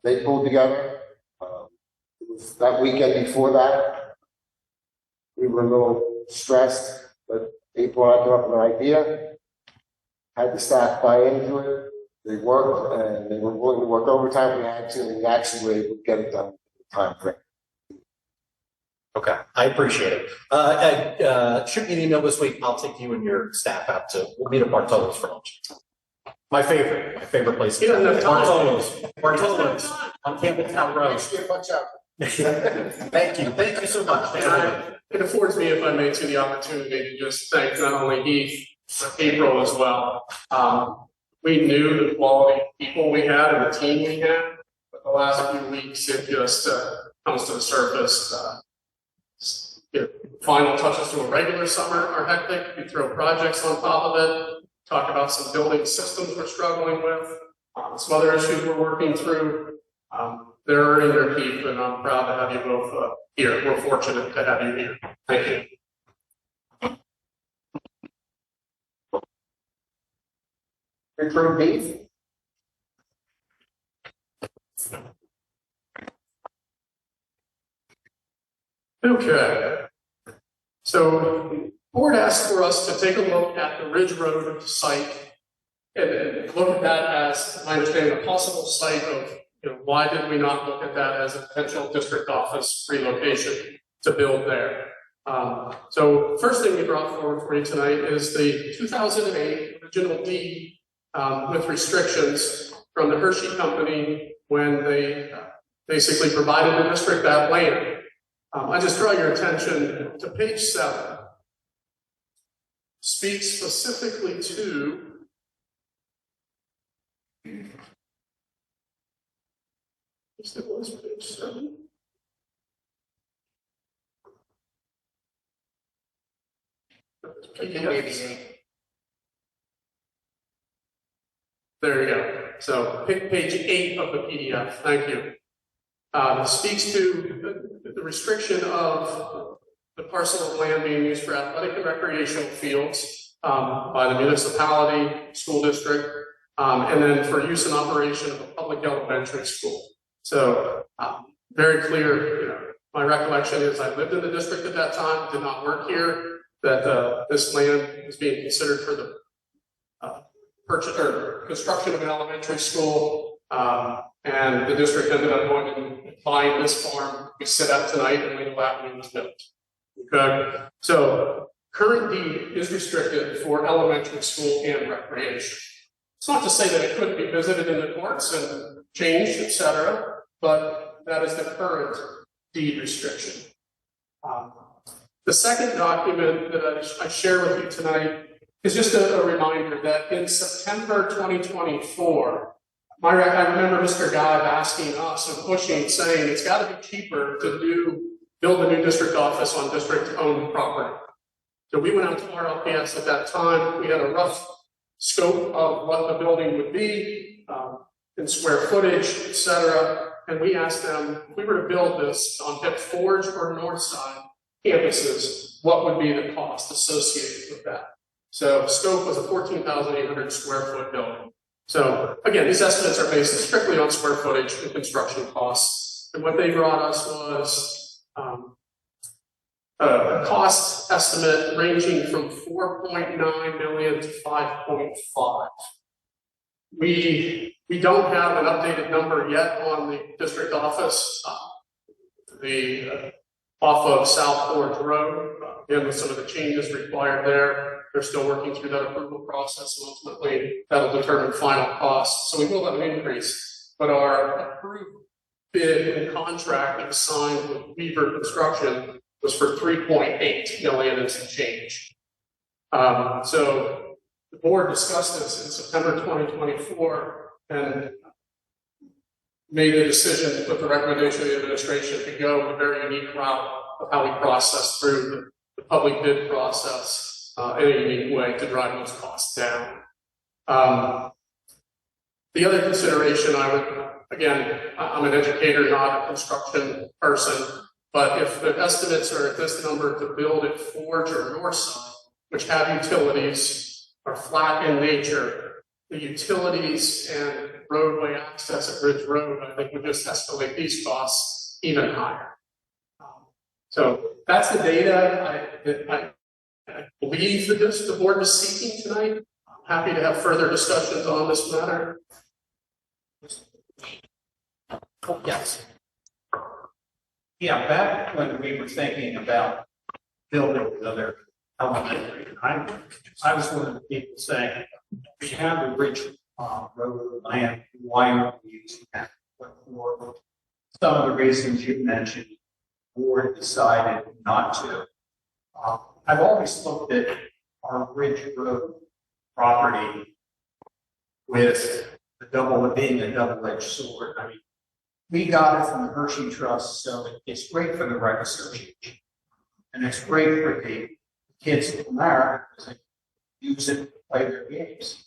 they pulled together. It was that weekend before that, we were a little stressed, but April and I came up with an idea, had the staff buy into it. They worked and they were willing to work overtime. We had to, and we actually were able to get it done in the time frame. Okay, I appreciate it. Shoot me an email this week. I'll take you and your staff out to, we'll meet at Bartolo's for lunch. My favorite place. Bartolo's on Campbelltown Road. Thank you so much. It affords me, if I may, the opportunity to just thank not only Heath, but April as well. We knew the quality of people we had and the team we had, but the last few weeks it just comes to the surface. Final touches to a regular summer are hectic. We throw projects on top of it, talk about some building systems we're struggling with, some other issues we're working through. They're earning their keep, and I'm proud to have you both here. We're fortunate to have you here. Thank you. Retro beef. Okay. So board asked for us to take a look at the Ridge Road site and look at that as, my understanding, a possible site of, why did we not look at that as a potential district office relocation to build there? So first thing we brought forward for you tonight is the 2008 original deed with restrictions from the Hershey Company when they basically provided the district that land. I just draw your attention to page 7. Speaks specifically to page 7. There you go. So page 8 of the PDF. Thank you. Speaks to the restriction of the parcel of land being used for athletic and recreational fields by the municipality, school district, and then for use and operation of a public elementary school. So very clear, my recollection is I lived in the district at that time, did not work here, that this land is being considered for the purchase or construction of an elementary school. And the district ended up going and buying this farm we sit at tonight, and Lingle Avenue was built. Okay, so current deed is restricted for elementary school and recreation. It's not to say that it couldn't be visited in the courts and changed, etc., but that is the current deed restriction. The second document that I share with you tonight is just a reminder that in September 2024, I remember Mr. Guy asking us and pushing, saying it's got to be cheaper to build a new district office on district-owned property. So we went out to RLPS at that time. We had a rough scope of what the building would be in square footage, etc. And we asked them, if we were to build this on Hip Forge or Northside campuses, what would be the cost associated with that? So scope was a 14,800 square foot building. So again, these estimates are based strictly on square footage and construction costs. And what they brought us was a cost estimate ranging from 4.9 million to 5.5. We don't have an updated number yet on the district office. Off of South Forge Road, again, with some of the changes required there. They're still working through that approval process, and ultimately that'll determine final costs. So we will have an increase, but our approved bid and contract that was signed with Weaver Construction was for 3.8 million and some change. So the board discussed this in September 2024 and made the decision to put the recommendation of the administration to go a very unique route of how we process through the public bid process in a unique way to drive those costs down. The other consideration I'm an educator, not a construction person, but if the estimates are at this number to build at Forge or Northside, which have utilities, are flat in nature, the utilities and roadway access at Ridge Road, I think would just escalate these costs even higher. So that's the data I believe the board is seeking tonight. I'm happy to have further discussions on this matter. Yes. Yeah, back when we were thinking about building another elementary, I was one of the people saying, we have the Ridge Road land, why aren't we using that? But for some of the reasons you mentioned, the board decided not to. I've always looked at our Ridge Road property with being a double-edged sword. I mean, we got it from the Hershey Trust, so it's great for the rec association. And it's great for the kids in America because they use it to play their games.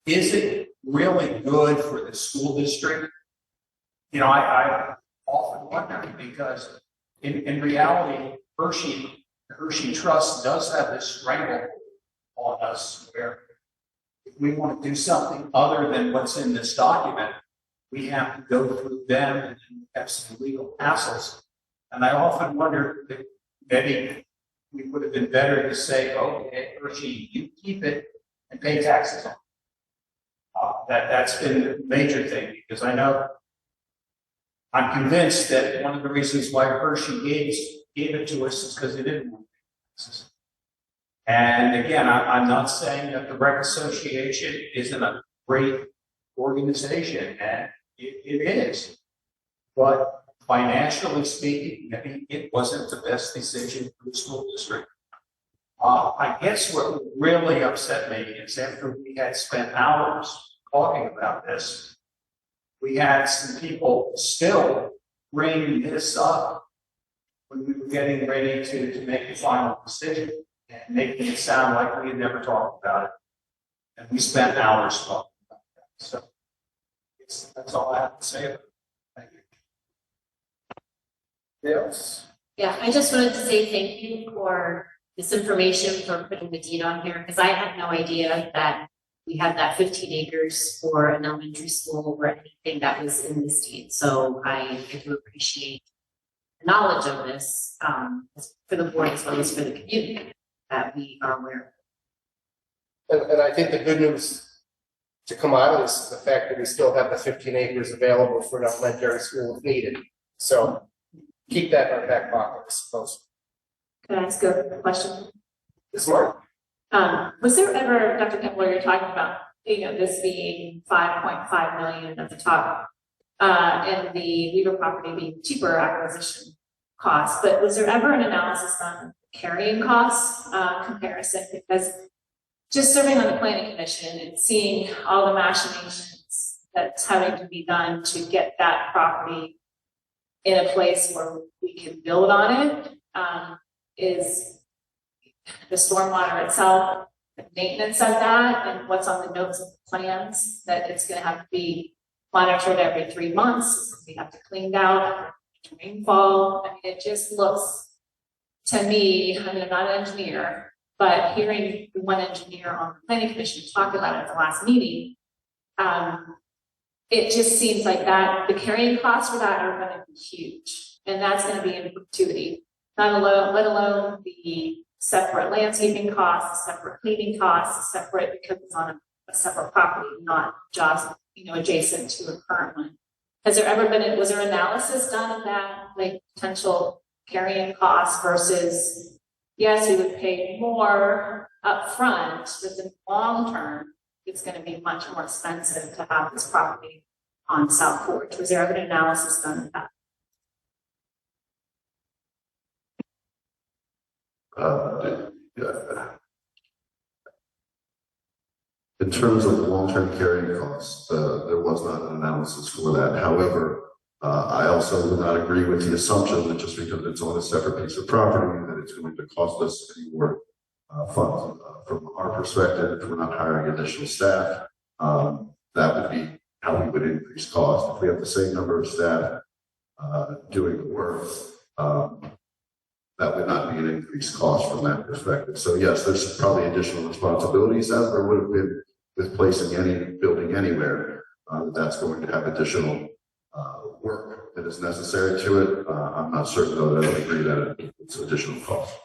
Is it really good for the school district? I often wonder because in reality, the Hershey Trust does have this strangle on us where if we want to do something other than what's in this document, we have to go through them and have some legal hassles. And I often wonder if maybe we would have been better to say, okay, Hershey, you keep it and pay taxes on it. That's been the major thing, because I know, I'm convinced that one of the reasons why Hershey gave it to us is because they didn't want to pay taxes. And again, I'm not saying that the Rec Association isn't a great organization, and it is. But financially speaking, maybe it wasn't the best decision for the school district. I guess what really upset me is after we had spent hours talking about this, we had some people still bringing this up when we were getting ready to make the final decision and making it sound like we had never talked about it. And we spent hours talking about that. So that's all I have to say about it. Thank you. Yes. Yeah, I just wanted to say thank you for this information, for putting the deed on here, because I had no idea that we had that 15 acres for an elementary school or anything that was in this deed. So I do appreciate the knowledge of this for the board as well as for the community, that we are aware of. And I think the good news to come out of this is the fact that we still have the 15 acres available for an elementary school if needed. So keep that in our back pocket, I suppose. Can I ask a question? Ms. Martin? Was there ever, Dr. Kempler, you're talking about, this being 5.5 million at the top, and the Weaver property being cheaper acquisition costs, but was there ever an analysis on carrying costs comparison? Because just serving on the planning commission and seeing all the machinations that's having to be done to get that property in a place where we can build on it, is the stormwater itself, the maintenance of that, and what's on the notes of the plans, that it's going to have to be monitored every 3 months. We have to clean out rainfall. I mean, it just looks to me, I mean, I'm not an engineer, but hearing the one engineer on the planning commission talk about it at the last meeting, it just seems like that the carrying costs for that are going to be huge, and that's going to be in perpetuity. Let alone the separate landscaping costs, separate cleaning costs, separate, because it's on a separate property, not just, adjacent to a current one. Was there analysis done of that, like potential carrying costs versus, yes, we would pay more upfront, but in the long term, it's going to be much more expensive to have this property on South Forge. Was there ever an analysis done of that? In terms of the long-term carrying costs, there was not an analysis for that. However, I also would not agree with the assumption that just because it's on a separate piece of property, that it's going to cost us any more funds. From our perspective, if we're not hiring additional staff, that would be how we would increase cost. If we have the same number of staff doing the work, that would not be an increased cost from that perspective. So yes, there's probably additional responsibilities, as there would have been with placing any building anywhere. That's going to have additional work that is necessary to it. I'm not certain though that I agree that it's additional cost.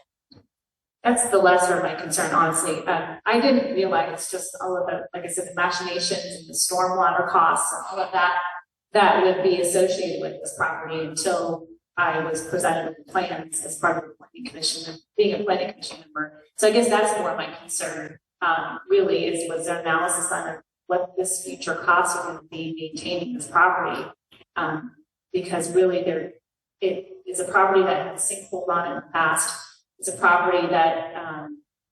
That's the lesser of my concern, honestly. I didn't realize just all of the, like I said, the machinations and the stormwater costs and all of that would be associated with this property until I was presented with the plans as part of the planning commission, and being a planning commission member. So I guess that's more my concern, really, is was there analysis on what this future costs are going to be maintaining this property? Because really it is a property that had a sinkhole on it in the past. It's a property that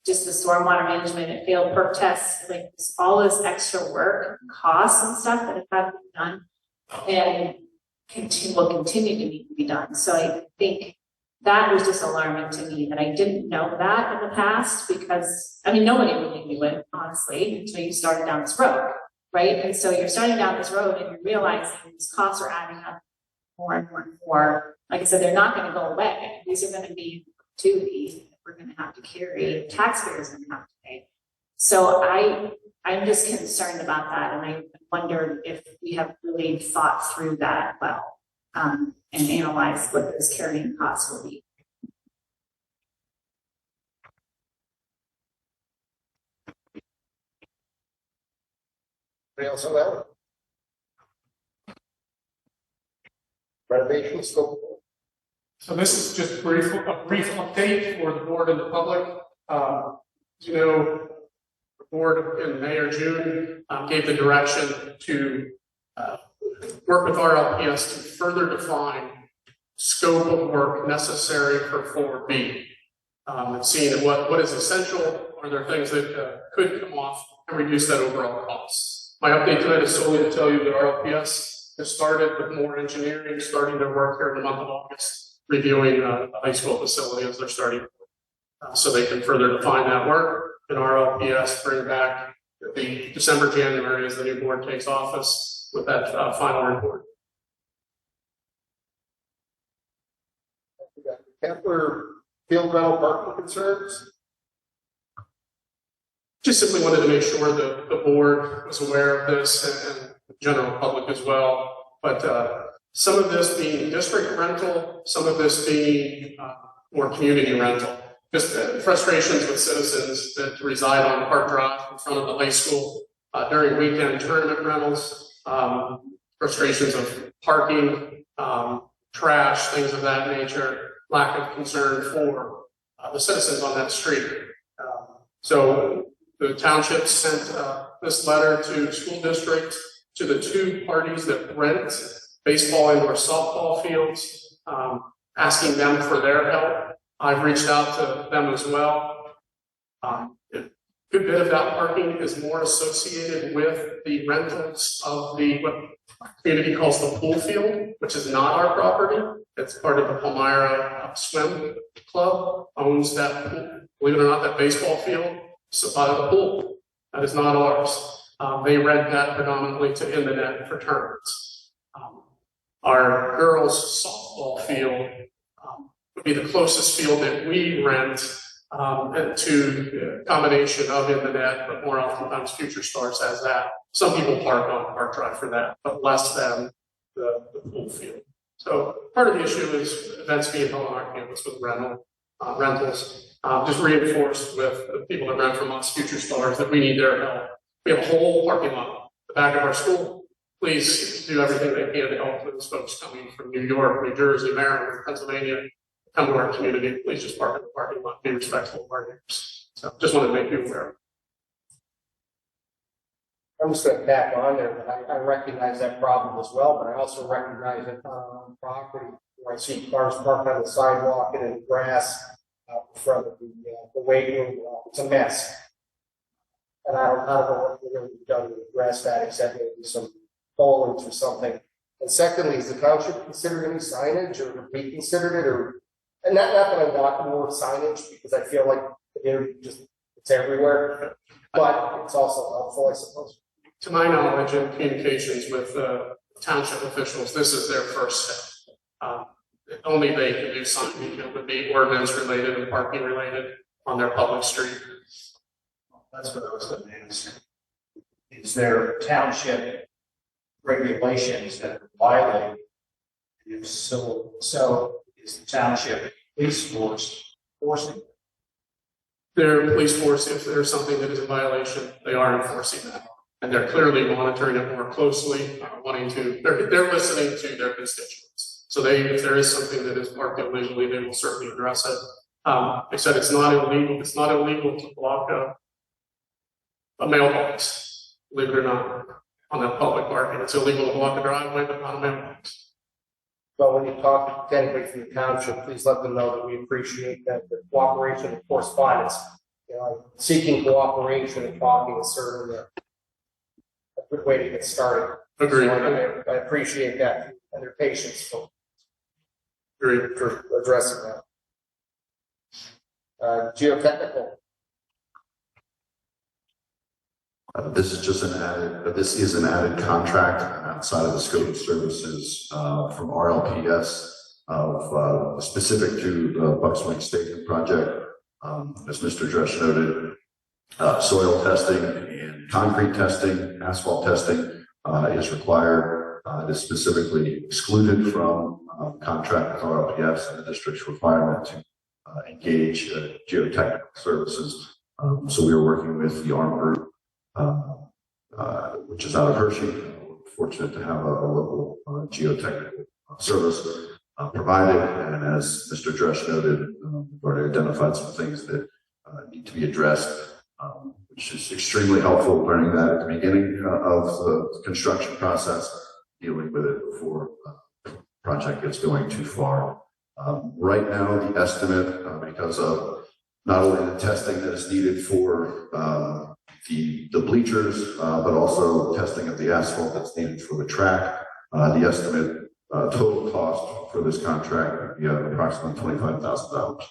just the stormwater management, it failed perk tests, like all this extra work and costs and stuff that have had to be done. And will continue to need to be done. So I think that was just alarming to me that I didn't know that in the past, because nobody really knew it, honestly, until you started down this road, right? And so you're starting down this road and you're realizing these costs are adding up more and more and more. Like I said, they're not going to go away. These are going to be opportunities that we're going to have to carry, taxpayers are going to have to pay. So I'm just concerned about that, and I wondered if we have really thought through that well. And and analyze what those carrying costs will be. Anybody else on that one? Renovation scope. So this is just a brief update for the board and the public. You know, the board in May or June gave the direction to work with RLPS to further define scope of work necessary for 4B. And seeing what is essential, are there things that could come off and reduce that overall cost. My update tonight is solely to tell you that RLPS has started with more engineering, starting their work here in the month of August, reviewing the high school facility as they're starting, so they can further define that work. And RLPS bring back the December, January as the new board takes office with that final report. Kepler field rental parking concerns? Just simply wanted to make sure that the board was aware of this and the general public as well. But some of this being district rental, some of this being more community rental. Just frustrations with citizens that reside on Park Drive in front of the high school during weekend tournament rentals, frustrations of parking, trash, things of that nature, lack of concern for the citizens on that street. So the township sent this letter to school districts, to the two parties that rent baseball and or softball fields, asking them for their help. I've reached out to them as well. A good bit of that parking is more associated with the rentals of the what community calls the pool field, which is not our property. It's part of the Palmyra Swim Club, owns that pool. Believe it or not, that baseball field is by the pool. That is not ours. They rent that predominantly to In the Net for tournaments. Our girls' softball field would be the closest field that we rent to a combination of In the Net, but more oftentimes Future Stars has that. Some people park on Park Drive for that, but less than the pool field. So part of the issue is events being held on our campus with rentals. Just reinforced with the people that rent from us, Future Stars, that we need their help. We have a whole parking lot, the back of our school. Please do everything they can to help those folks coming from New York, New Jersey, Maryland, Pennsylvania, come to our community. Please just park in the parking lot, be respectful of our neighbors. So just wanted to make you aware. I'm just going to tack on there, but I recognize that problem as well, but I also recognize it on property where I see cars parked on the sidewalk and in the grass out in front of the weight room. It's a mess. And I don't know what we're going to be done with the grass that, except maybe some bollards or something. And secondly, is the township considered any signage, or have we considered it, or, and not that I want more signage, because I feel like it's everywhere, but it's also helpful, I suppose. To my knowledge and communications with township officials, this is their first step. Only they can do something that would be ordinance related and parking related on their public street. That's what I was going to ask. Is there township regulations that are violated? If so is the township police force enforcing? Their police force, if there's something that is a violation, they are enforcing that. And they're clearly monitoring it more closely, they're listening to their constituents. So if there is something that is marked illegally, they will certainly address it. They said it's not illegal to block a mailbox, believe it or not, on that public parking. It's illegal to block a driveway, but not a mailbox. Well, when you talk to anybody from the township, please let them know that we appreciate that the cooperation and correspondence. Seeking cooperation and talking is certainly a good way to get started. Agreed. So I appreciate that and their patience for addressing that. Geotechnical. This is an added contract outside of the scope of services from RLPS specific to the Bucks Lake Stadium project. As Mr. Dresch noted, soil testing and concrete testing, asphalt testing is required. It is specifically excluded from contract with RLPS and the district's requirement to engage geotechnical services. So we are working with the ARM Group, which is out of Hershey. We're fortunate to have a local geotechnical service provided. And as Mr. Dresch noted, we've already identified some things that need to be addressed, which is extremely helpful, learning that at the beginning of the construction process, dealing with it before the project gets going too far. Right now, the estimate, because of not only the testing that is needed for the bleachers, but also testing of the asphalt that's needed for the track, the estimate total cost for this contract would be approximately $25,000.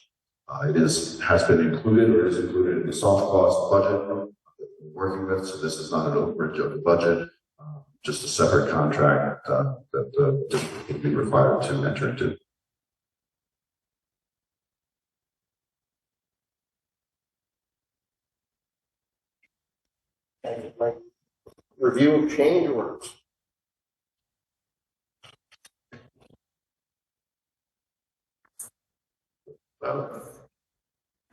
It has been included, or is included in the soft cost budget that we're working with. So this is not an overage of the budget, just a separate contract that the district would be required to enter into. Review of change orders.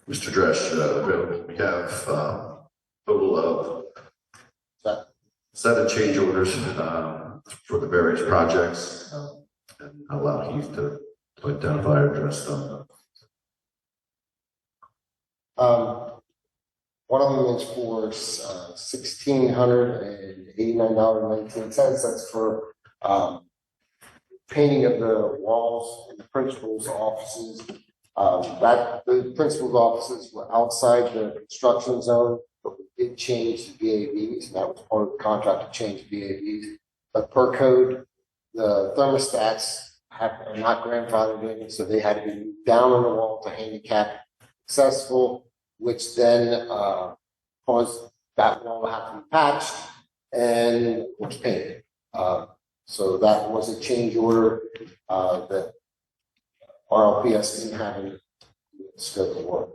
Mr. Dresch, we have a total of 7 change orders for the various projects, and I'll allow Keith to identify or address them. One of them is for $1,689.19. That's for painting of the walls in the principal's offices. The principal's offices were outside the construction zone, but we did change the VAVs, and that was part of the contract to change VAVs. But per code, the thermostats are not grandfathered in, so they had to be moved down on the wall to handicap accessible, which then caused that wall to have to be patched and was painted. So that was a change order that RLPS didn't have in the scope of work.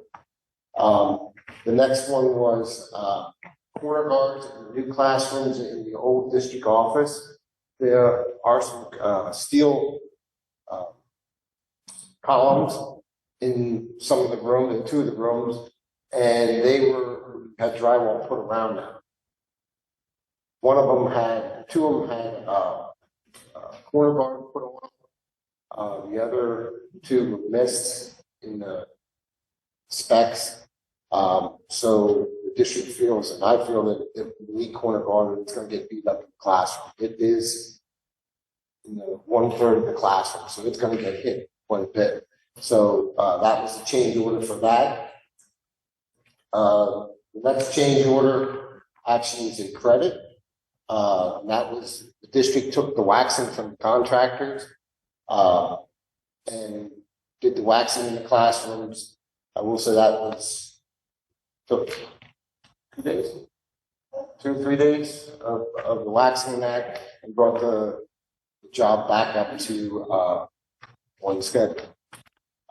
The next one was corner guards in the new classrooms in the old district office. There are some steel columns in some of the rooms, in 2 of the rooms, and they had drywall put around them. 2 of them had corner guard put on. The other 2 were missed in the specs. So the district feels, and I feel that if we need corner guard, it's going to get beat up in the classroom. It is 1/3 of the classroom, so it's going to get hit quite a bit. So that was the change order for that. The next change order actually is a credit. That was the district took the waxing from the contractors and did the waxing in the classrooms. I will say that took 2 days, 2 or 3 days of the waxing in that, and brought the job back up to on schedule.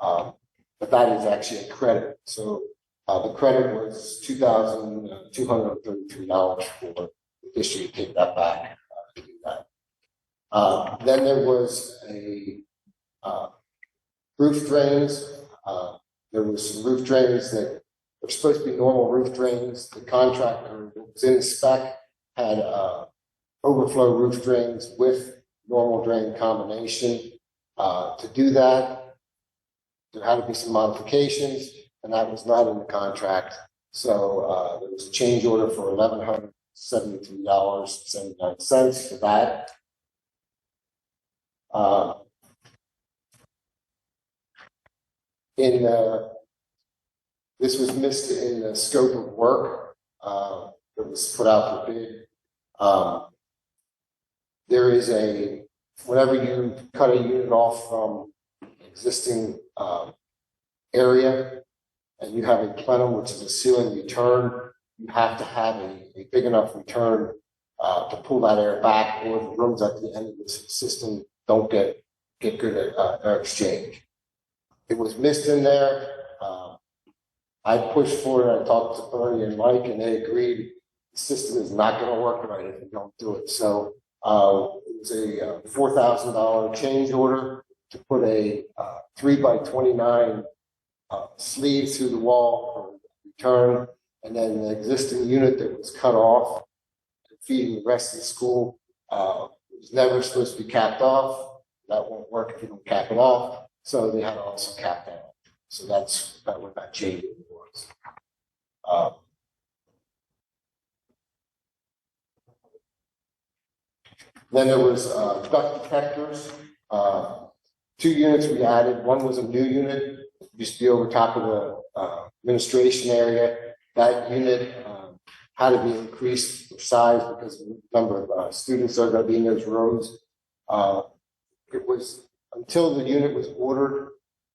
But that is actually a credit. So the credit was $2,233 for the district to take that back to do that. Then there was a roof drains. There was some roof drains that were supposed to be normal roof drains. The contractor that was in the spec had overflow roof drains with normal drain combination. To do that, there had to be some modifications, and that was not in the contract. So there was a change order for $1,173.79 for that. This was missed in the scope of work that was put out for bid. There is whenever you cut a unit off from existing area and you have a plenum, which is a ceiling return, you have to have a big enough return to pull that air back, or the rooms at the end of the system don't get good at air exchange. It was missed in there. I pushed for it. I talked to Bernie and Mike, and they agreed the system is not going to work right if you don't do it. So was a $4,000 change order to put a 3x29 sleeve through the wall for return, and then the existing unit that was cut off feeding the rest of the school was never supposed to be capped off. That won't work if you don't cap it off. So they had to also cap that. So that's what that change was. Then there was duct detectors. 2 units we added. One was a new unit, used to be over top of the administration area. That unit had to be increased in size because of the number of students that are going to be in those rooms. It was until the unit was ordered,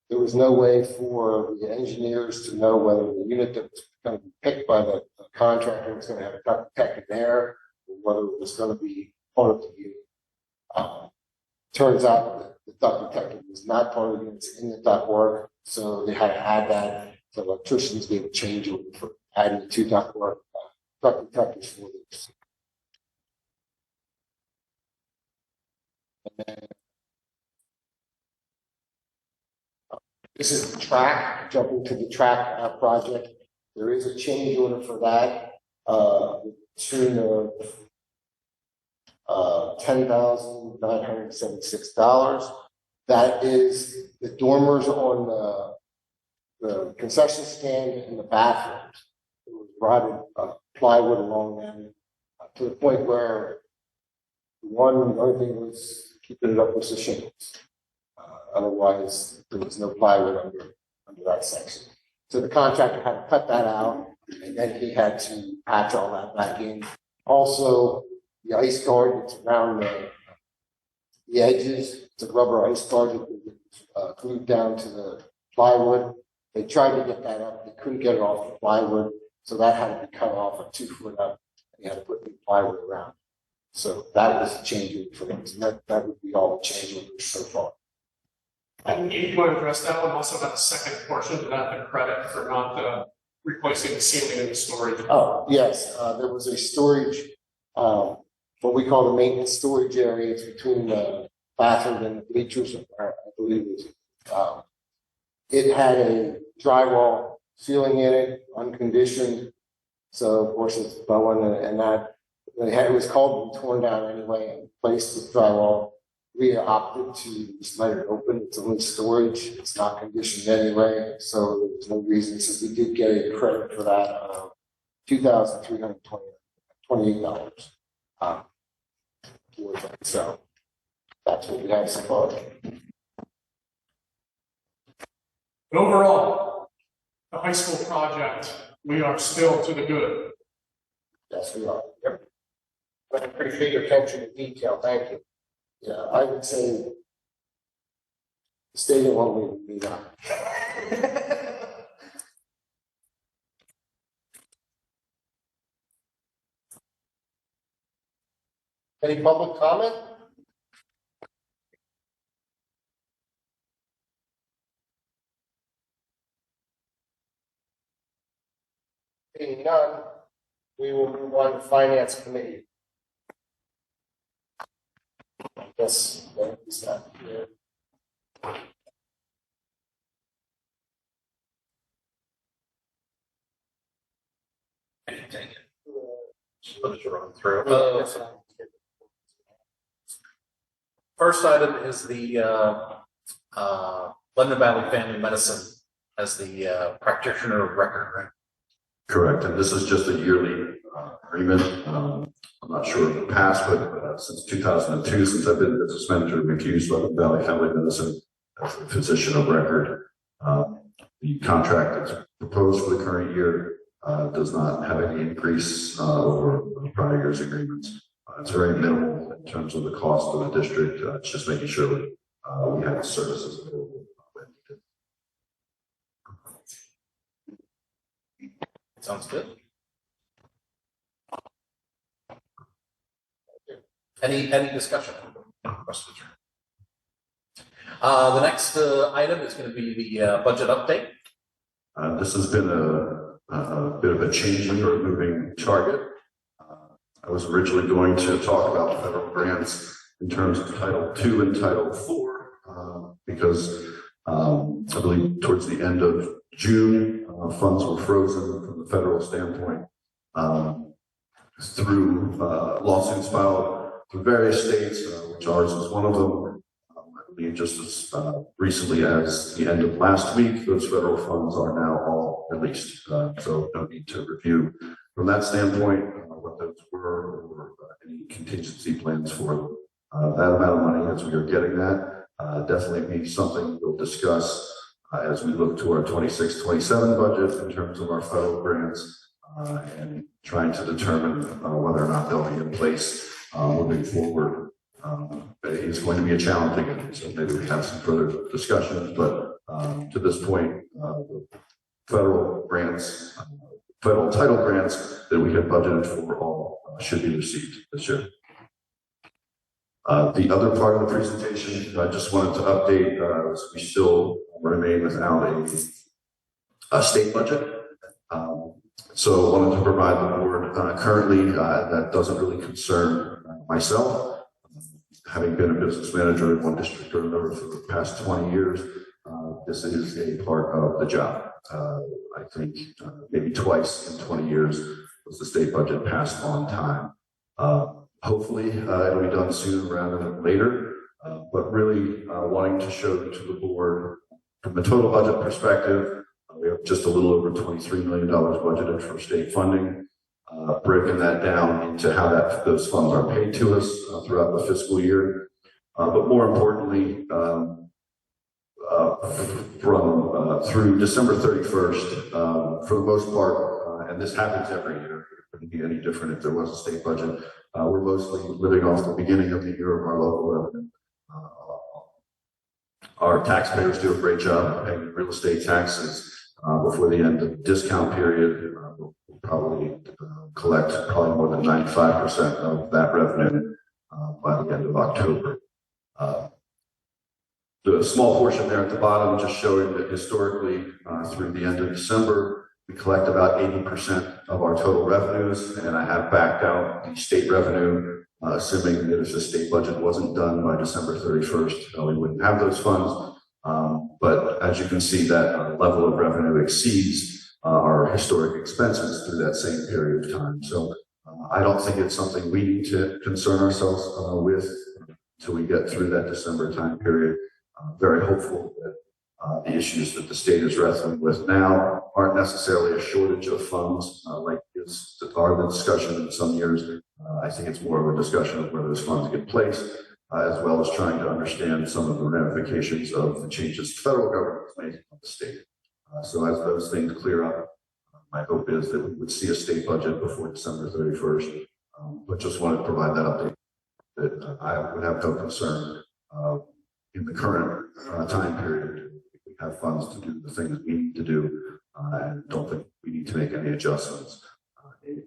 there was no way for the engineers to know whether the unit that was going to be picked by the contractor was going to have a duct detector there, or whether it was going to be part of the unit. Turns out that the duct detector was not part of the units in the duct work, so they had to add that. So electricians gave a change order for adding 2 duct detectors for this. And then, this is the track, jumping to the track project. There is a change order for that, tune of $10,976. That is the dormers on the concession stand in the bathrooms. It was rotted plywood along them to the point where the only thing was keeping it up was the shingles. Otherwise, there was no plywood under that section. So the contractor had to cut that out, and then he had to patch all that back in. Also, the ice guard that's around the edges, it's a rubber ice guard that glued down to the plywood. They tried to get that up, they couldn't get it off the plywood, so that had to be cut off a 2 foot up. They had to put new plywood around. So that was a change order for them. And that would be all the change orders so far. And you want to address that one, also got a second portion to that, the credit for not replacing the ceiling in the storage. Oh, yes, there was a storage, what we call the maintenance storage area. It's between the bathroom and the bleachers, I believe it was. It had a drywall ceiling in it, unconditioned. So of course it's blowing and that it was called and torn down anyway and replaced with drywall. We opted to just let it open. It's only storage. It's not conditioned anyway, so there's no reason. So we did get a credit for that, $2,328. So that's what we have so far. But overall, the high school project, we are still to the good. Yes, we are. Yep. I appreciate your attention to detail. Thank you. Yeah, I would say the stadium only would be that. Any public comment? Seeing none, we will move on to Finance Committee. Yes, that's not here. Let's run through. First item is the London Valley Family Medicine as the practitioner of record, right? Correct, and this is just a yearly agreement. I'm not sure of the past, but since 2002, since I've been business manager of McHugh's London Valley Family Medicine as the physician of record, the contract that's proposed for the current year does not have any increase over prior year's agreements. It's very minimal in terms of the cost of the district. It's just making sure that we have the services available. Sounds good. Any discussion? Questions? The next item is going to be the budget update. This has been a bit of a changing or moving target. I was originally going to talk about federal grants in terms of Title II and Title IV, because I believe towards the end of June, funds were frozen from the federal standpoint through lawsuits filed through various states, which ours is one of them. I believe just as recently as the end of last week, those federal funds are now all released. So no need to review from that standpoint what those were or any contingency plans for that amount of money as we are getting that. Definitely be something we'll discuss as we look to our 26-27 budget in terms of our federal grants and trying to determine whether or not they'll be in place moving forward. It's going to be a challenging one, so maybe we have some further discussions, but to this point, the federal grants, federal title grants that we have budgeted for all should be received this year. The other part of the presentation, I just wanted to update, we still remain without a state budget. So I wanted to provide the board currently, that doesn't really concern myself. Having been a business manager in one district or another for the past 20 years, this is a part of the job. I think maybe twice in 20 years was the state budget passed on time. Hopefully it'll be done sooner rather than later, but really wanting to show to the board from a total budget perspective, we have just a little over $23 million budgeted for state funding, breaking that down into how those funds are paid to us throughout the fiscal year. But more importantly, from through December 31st, for the most part, and this happens every year, it wouldn't be any different if there was a state budget. We're mostly living off the beginning of the year of our local revenue. Our taxpayers do a great job of paying real estate taxes before the end of the discount period. We'll probably collect probably more than 95% of that revenue by the end of October. The small portion there at the bottom just showing that historically through the end of December, we collect about 80% of our total revenues, and I have backed out the state revenue, assuming that if the state budget wasn't done by December 31st, we wouldn't have those funds. But as you can see, that level of revenue exceeds our historic expenses through that same period of time. So I don't think it's something we need to concern ourselves with until we get through that December time period. Very hopeful that the issues that the state is wrestling with now aren't necessarily a shortage of funds like is the discussion in some years. I think it's more of a discussion of where those funds get placed, as well as trying to understand some of the ramifications of the changes the federal government is making on the state. So as those things clear up, my hope is that we would see a state budget before December 31st. But just wanted to provide that update that I would have no concern in the current time period. We have funds to do the things we need to do, and don't think we need to make any adjustments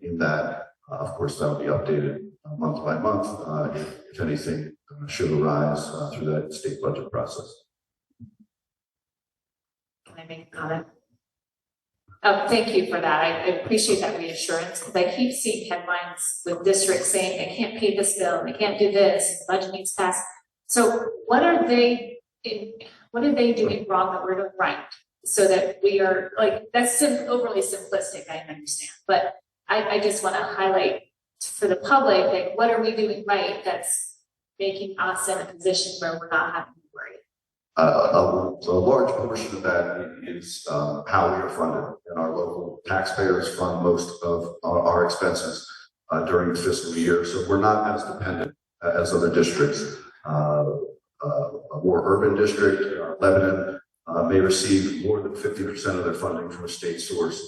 in that. Of course, that will be updated month by month if anything should arise through that state budget process. Can I make a comment? Oh, thank you for that. I appreciate that reassurance because I keep seeing headlines with districts saying they can't pay this bill, they can't do this, the budget needs passed. So what are they doing wrong that we're doing right? So that we are like, that's overly simplistic, I understand, but I just want to highlight for the public, like what are we doing right that's making us in a position where we're not having to worry? A large portion of that is how we are funded, and our local taxpayers fund most of our expenses during the fiscal year. So we're not as dependent as other districts. A more urban district, Lebanon, may receive more than 50% of their funding from a state source.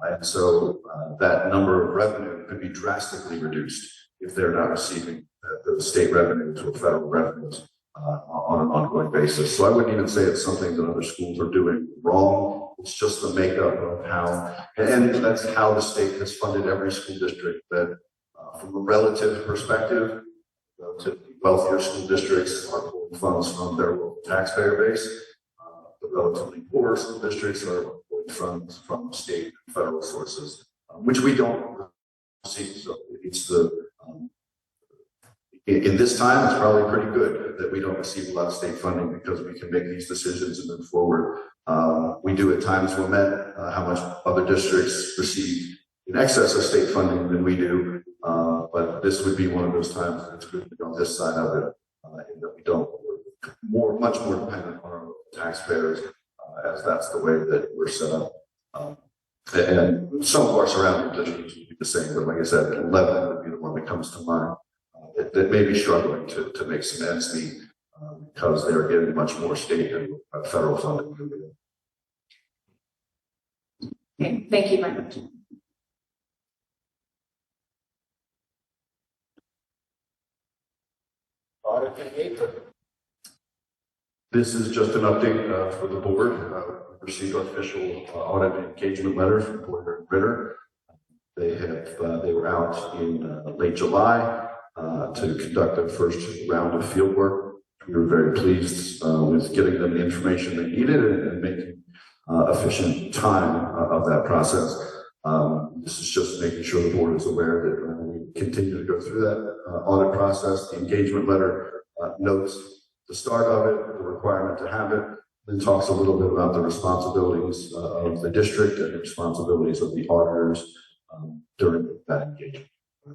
And so that number of revenue could be drastically reduced if they're not receiving the state revenue to federal revenues on an ongoing basis. So I wouldn't even say it's something that other schools are doing wrong. It's just the makeup of how, and that's how the state has funded every school district, that from a relative perspective, to wealthier school districts are pulling funds from their local taxpayer base. The relatively poorer school districts are pulling funds from state and federal sources, which we don't see. So it's the in this time, it's probably pretty good that we don't receive a lot of state funding because we can make these decisions and move forward. We do at times lament how much other districts receive in excess of state funding than we do, but this would be one of those times that it's good to be on this side of it, and that we don't much more dependent on our taxpayers, as that's the way that we're set up. And some of our surrounding districts would be the same, but like I said, 11 would be the one that comes to mind that may be struggling to make some ends meet because they're getting much more state and federal funding. Okay, thank you very much. Audit and engagement. This is just an update for the board. We received our official audit and engagement letter from Boyer & Ritter. They were out in late July to conduct their first round of field work. We were very pleased with getting them the information they needed and making efficient time of that process. This is just making sure the board is aware that we continue to go through that audit process. The engagement letter notes the start of it, the requirement to have it, then talks a little bit about the responsibilities of the district and the responsibilities of the auditors during that engagement.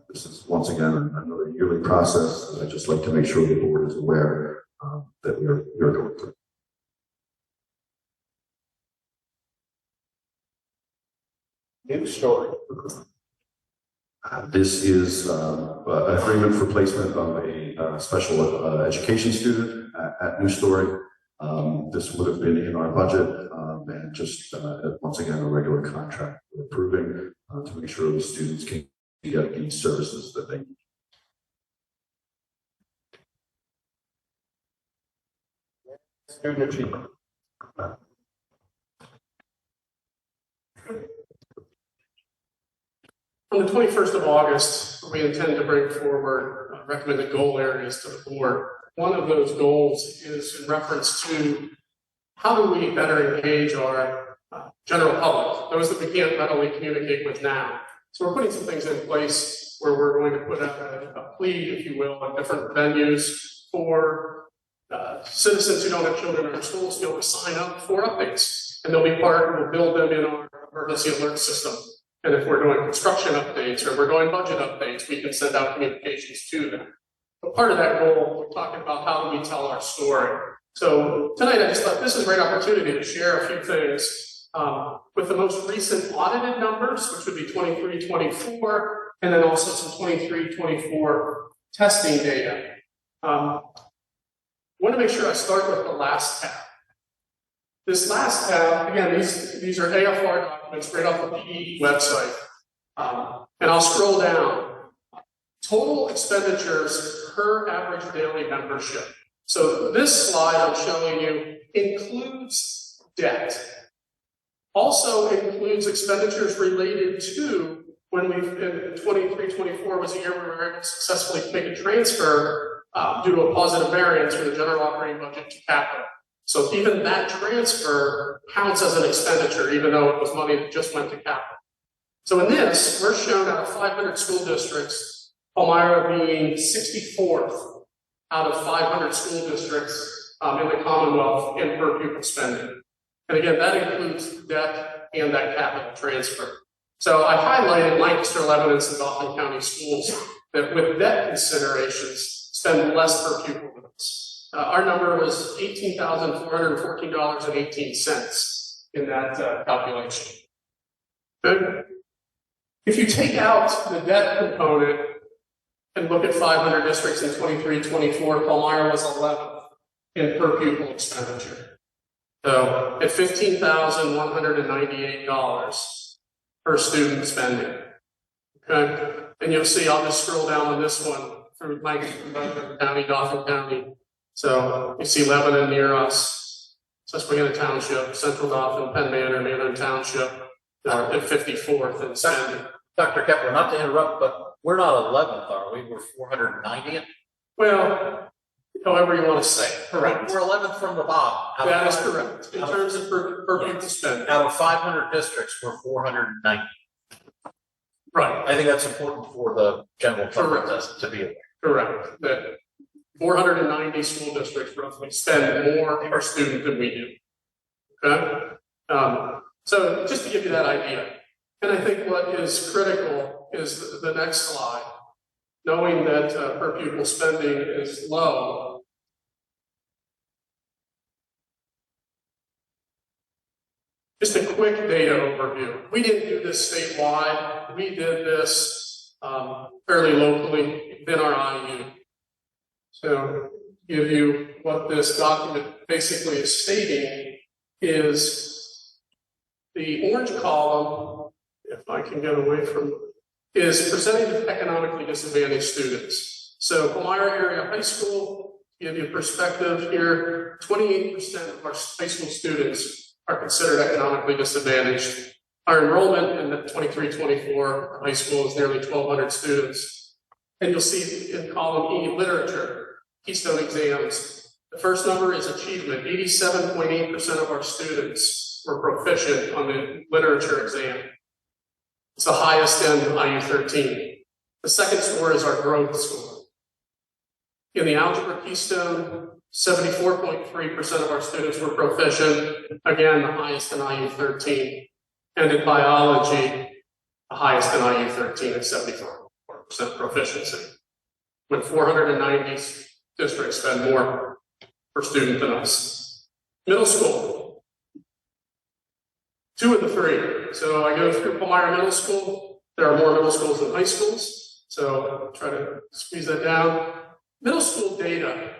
This is once again another yearly process. I'd just like to make sure the board is aware that we're going through. New story. This is an agreement for placement of a special education student at New Story. This would have been in our budget and just once again a regular contract we're approving to make sure the students can get any services that they need. Student achievement. On the 21st of August, we intend to bring forward recommended goal areas to the board. One of those goals is in reference to how do we better engage our general public, those that we can't readily communicate with now. So we're putting some things in place where we're going to put out a plea, if you will, in different venues for citizens who don't have children in our schools to be able to sign up for updates. And they'll be we'll build them in our emergency alert system. And if we're doing construction updates or we're doing budget updates, we can send out communications to them. But part of that goal, we're talking about how do we tell our story. So tonight, I just thought this is a great opportunity to share a few things with the most recent audited numbers, which would be 23-24, and then also some 23-24 testing data. I want to make sure I start with the last tab. This last tab, again, these are AFR documents right off the PE website. And I'll scroll down. Total expenditures per average daily membership. So this slide I'm showing you includes debt. Also includes expenditures related to when in 23-24 was a year we were able to successfully make a transfer due to a positive variance from the general operating budget to capital. So even that transfer counts as an expenditure, even though it was money that just went to capital. So in this, we're shown out of 500 school districts, Palmyra being 64th out of 500 school districts in the Commonwealth in per pupil spending. And again, that includes debt and that capital transfer. So I highlighted Lancaster, Lebanon, and Dauphin County schools that with debt considerations spend less per pupil than us. Our number was $18,414.18 in that calculation. Good. If you take out the debt component and look at 500 districts in 23-24, Palmyra was 11th in per pupil expenditure. So at $15,198 per student spending. Okay, and you'll see I'll just scroll down on this one through Lancaster County, Dauphin County. So you see Lebanon near us, Susquehanna Township, Central Dauphin, Penn Manor, Manor Township, at 54th in spending. Dr. Kepler, not to interrupt, but we're not 11th, are we? We're 490th? Well, however you want to say it. Correct. We're 11th from the bottom. That is correct. In terms of per pupil spending. Out of 500 districts, we're 490. Right. I think that's important for the general public to be aware. Correct. That 490 school districts roughly spend more per student than we do. Okay? So just to give you that idea. And I think what is critical is the next slide. Knowing that per pupil spending is low, just a quick data overview. We didn't do this statewide. We did this fairly locally within our IU. So give you what this document basically is stating is the orange column, if I can get away from, is percentage of economically disadvantaged students. So Palmyra Area High School, to give you a perspective here, 28% of our high school students are considered economically disadvantaged. Our enrollment in the 23-24 high school is nearly 1,200 students. And you'll see in column E, literature, Keystone exams. The first number is achievement. 87.8% of our students were proficient on the literature exam. It's the highest in IU 13. The second score is our growth score. In the algebra Keystone, 74.3% of our students were proficient. Again, the highest in IU 13. And in biology, the highest in IU 13 at 74% proficiency. When 490 districts spend more per student than us. Middle school, 2 of the 3. So I go through Palmyra Middle School. There are more middle schools than high schools. So I'll try to squeeze that down. Middle school data,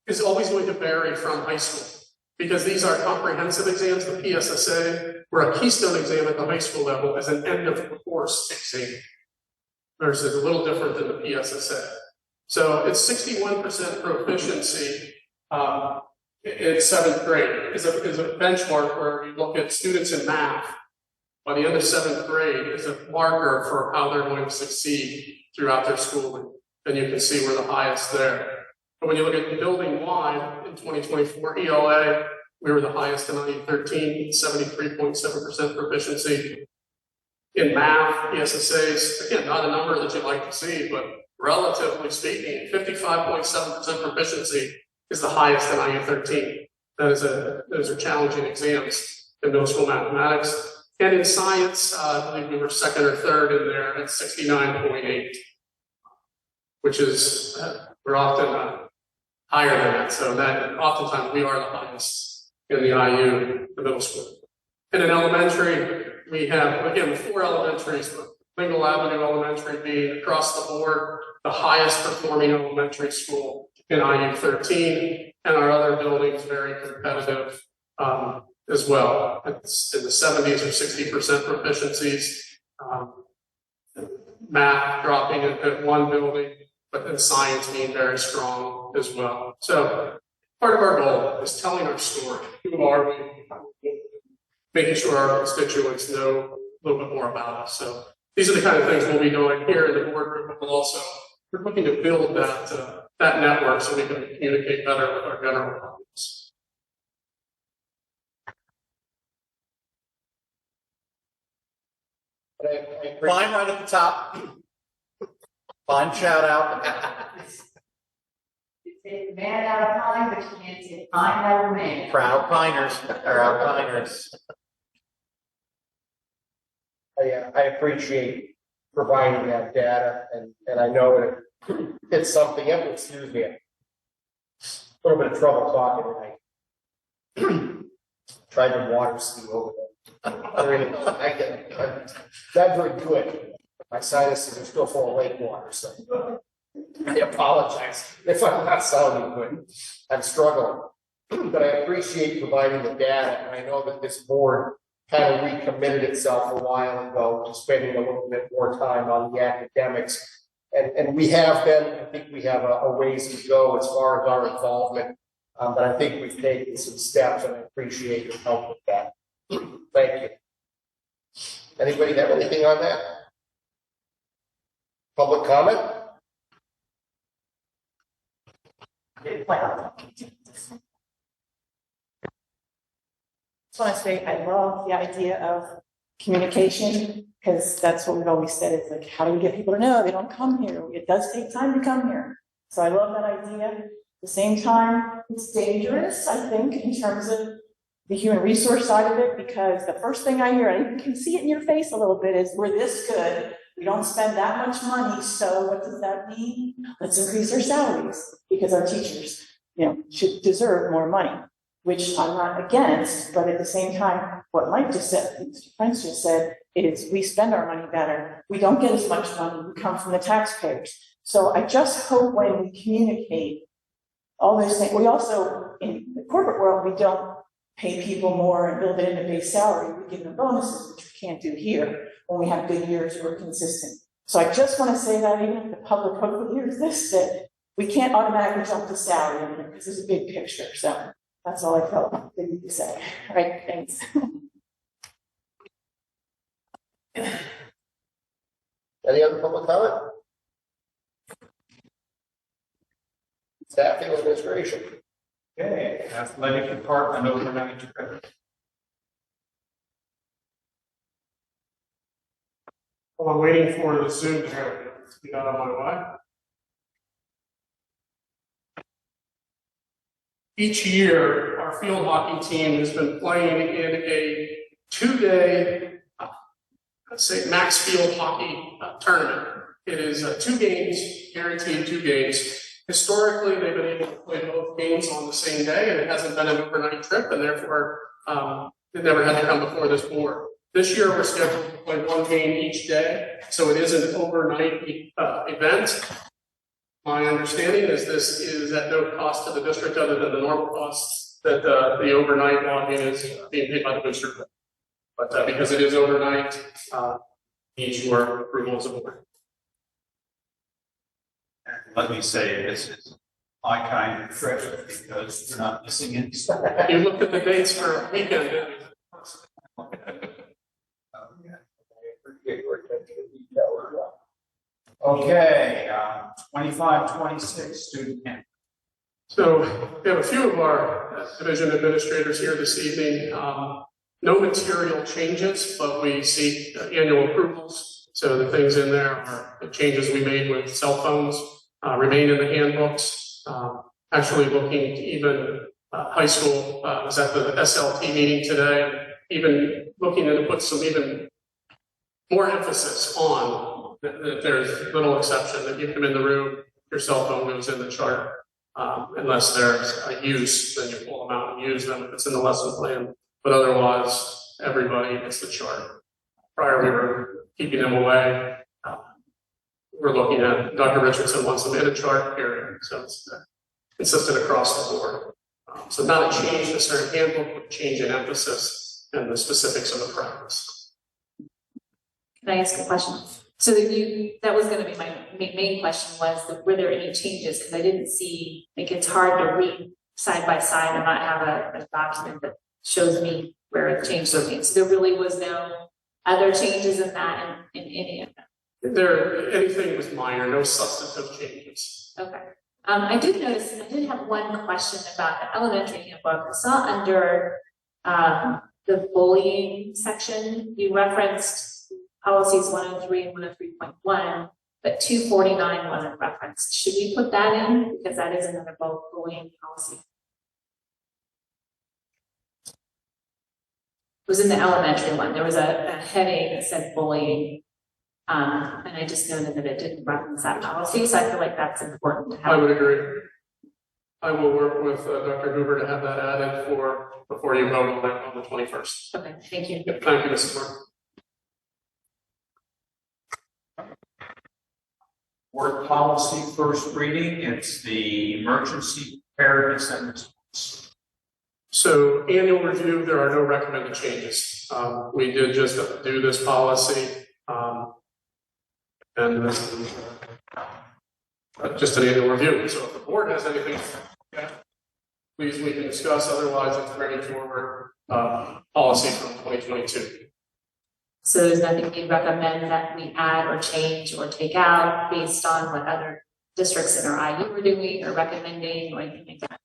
is always going to vary from high school because these are comprehensive exams, the PSSA, where a Keystone exam at the high school level is an end of course exam. There's a little different than the PSSA. So it's 61% proficiency in 7th grade is a benchmark where you look at students in math. By the end of 7th grade is a marker for how they're going to succeed throughout their schooling. And you can see we're the highest there. But when you look at building wide in 2024 ELA, we were the highest in IU 13, 73.7% proficiency. In math, PSSAs, again, not a number that you'd like to see, but relatively speaking, 55.7% proficiency is the highest in IU 13. Those are challenging exams in middle school mathematics. And in science, I believe we were 2nd or 3rd in there at 69.8, which is, we're often higher than that. So that oftentimes we are the highest in the IU, the middle school. And in elementary, we have, again, 4 elementaries, but Lingle Avenue Elementary being across the board the highest performing elementary school in IU 13, and our other buildings very competitive as well. It's in the 70s or 60% proficiencies. Math dropping at one building, but then science being very strong as well. So part of our goal is telling our story. Who are we? Making sure our constituents know a little bit more about us. So these are the kind of things we'll be doing here in the boardroom. We'll also, we're looking to build that network so we can communicate better with our general audience. Fine right at the top. Fine shout out. You say man out of pine, but you can't say pine out of man. Proud Piners, proud Piners. I appreciate providing that data, and I know it's something, excuse me, a little bit of trouble talking tonight. Tried to water ski over there. I'm not very good. My sinuses are still full of lake water, so I apologize if I'm not sounding good. I'm struggling, but I appreciate providing the data, and I know that this board kind of recommitted itself a while ago to spending a little bit more time on the academics. And we have been, I think we have a ways to go as far as our involvement, but I think we've taken some steps, and I appreciate your help with that. Thank you. Anybody have anything on that? Public comment? I just want to say I love the idea of communication because that's what we've always said, is like, how do we get people to know they don't come here? It does take time to come here. So I love that idea. At the same time, it's dangerous, I think, in terms of the human resource side of it, because the first thing I hear, and you can see it in your face a little bit, is we're this good. We don't spend that much money, so what does that mean? Let's increase our salaries, because our teachers, should deserve more money, which I'm not against, but at the same time, what Mike just said, Mr. Prince just said, is we spend our money better. We don't get as much money. We come from the taxpayers. So I just hope when we communicate all those things, we also, in the corporate world, we don't pay people more and build it into base salary. We give them bonuses, which we can't do here when we have good years we're consistent. So I just want to say that even if the public hopefully hears this, that we can't automatically jump to salary because there's a big picture. So that's all I felt I need to say. All right, thanks. Any other public comment? Staffing administration. Okay, athletic department overnight trip. Well, I'm waiting for the Zoom to get out of my way. Each year, our field hockey team has been playing in a 2-day, let's say, max field hockey tournament. It is 2 games, guaranteed 2 games. Historically, they've been able to play both games on the same day, and it hasn't been an overnight trip, and therefore, it never had to come before this board. This year, we're scheduled to play 1 game each day, so it is an overnight event. My understanding is this is at no cost to the district other than the normal costs that the overnight lodging is being paid by the booster club. But because it is overnight, needs your approval as a board. Let me say, this is my kind of treasure because you're not missing it. You looked at the dates for a weekend, didn't you? Okay, 25-26 student camp. So we have a few of our division administrators here this evening. No material changes, but we seek annual approvals. So the things in there are the changes we made with cell phones, remain in the handbooks. Actually looking to even high school, was at the SLT meeting today, even looking to put some even more emphasis on that there's little exception that you come in the room, your cell phone goes in the chart. Unless there's a use, then you pull them out and use them if it's in the lesson plan. But otherwise, everybody gets the chart. Prior, we were keeping them away. We're looking at, Dr. Richardson wants them in a chart period, so it's consistent across the board. So not a change in a certain handbook, but a change in emphasis and the specifics of the practice. Can I ask a question? So that was going to be my main question, was were there any changes? Because I didn't see, like, it's hard to read side by side and not have a document that shows me where it changed something. So there really was no other changes in that in any of them? Anything was minor, no substantive changes. Okay. I did notice, I did have one question about the elementary handbook. I saw under the bullying section, you referenced policies 103 and 103.1, but 249 wasn't referenced. Should we put that in? Because that is another bullying policy. It was in the elementary one. There was a heading that said bullying. And I just noted that it didn't reference that policy, so I feel like that's important to have. I would agree. I will work with Dr. Hoover to have that added before you vote on that on the 21st. Okay, thank you. Yep, thank you, Mrs. Moore. Board policy first reading, it's the emergency preparedness and response. So annual review, there are no recommended changes. We did just do this policy. And this is just an annual review. So if the board has anything, please, we can discuss. Otherwise, it's ready for policy from 2022. So there's nothing you recommend that we add or change or take out based on what other districts in our IU are doing or recommending or anything like that?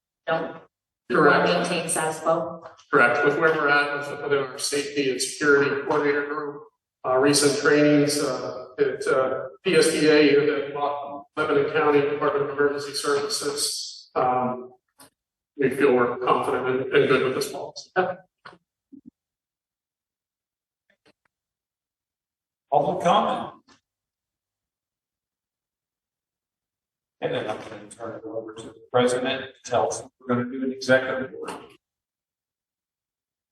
Don't maintain status quo? Correct. With where we're at within our safety and security coordinator group, recent trainings at PSDA, the Lebanon County Department of Emergency Services. We feel we're confident and good with this policy. Public comment? And then I'm going to turn it over to the president to tell us if we're going to do an executive order.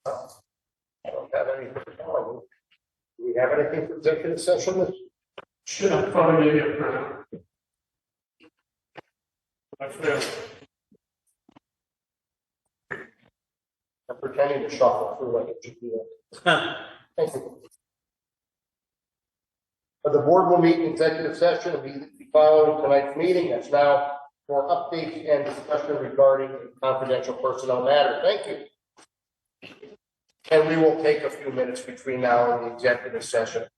I don't have anything to tell you. Do we have anything for executive session? Should have probably maybe a printout. I forgot. I'm pretending to shuffle through like it should be. Thank you. The board will meet in executive session immediately following tonight's meeting. That's now for updates and discussion regarding confidential personnel matter. Thank you. And we will take a few minutes between now and the executive session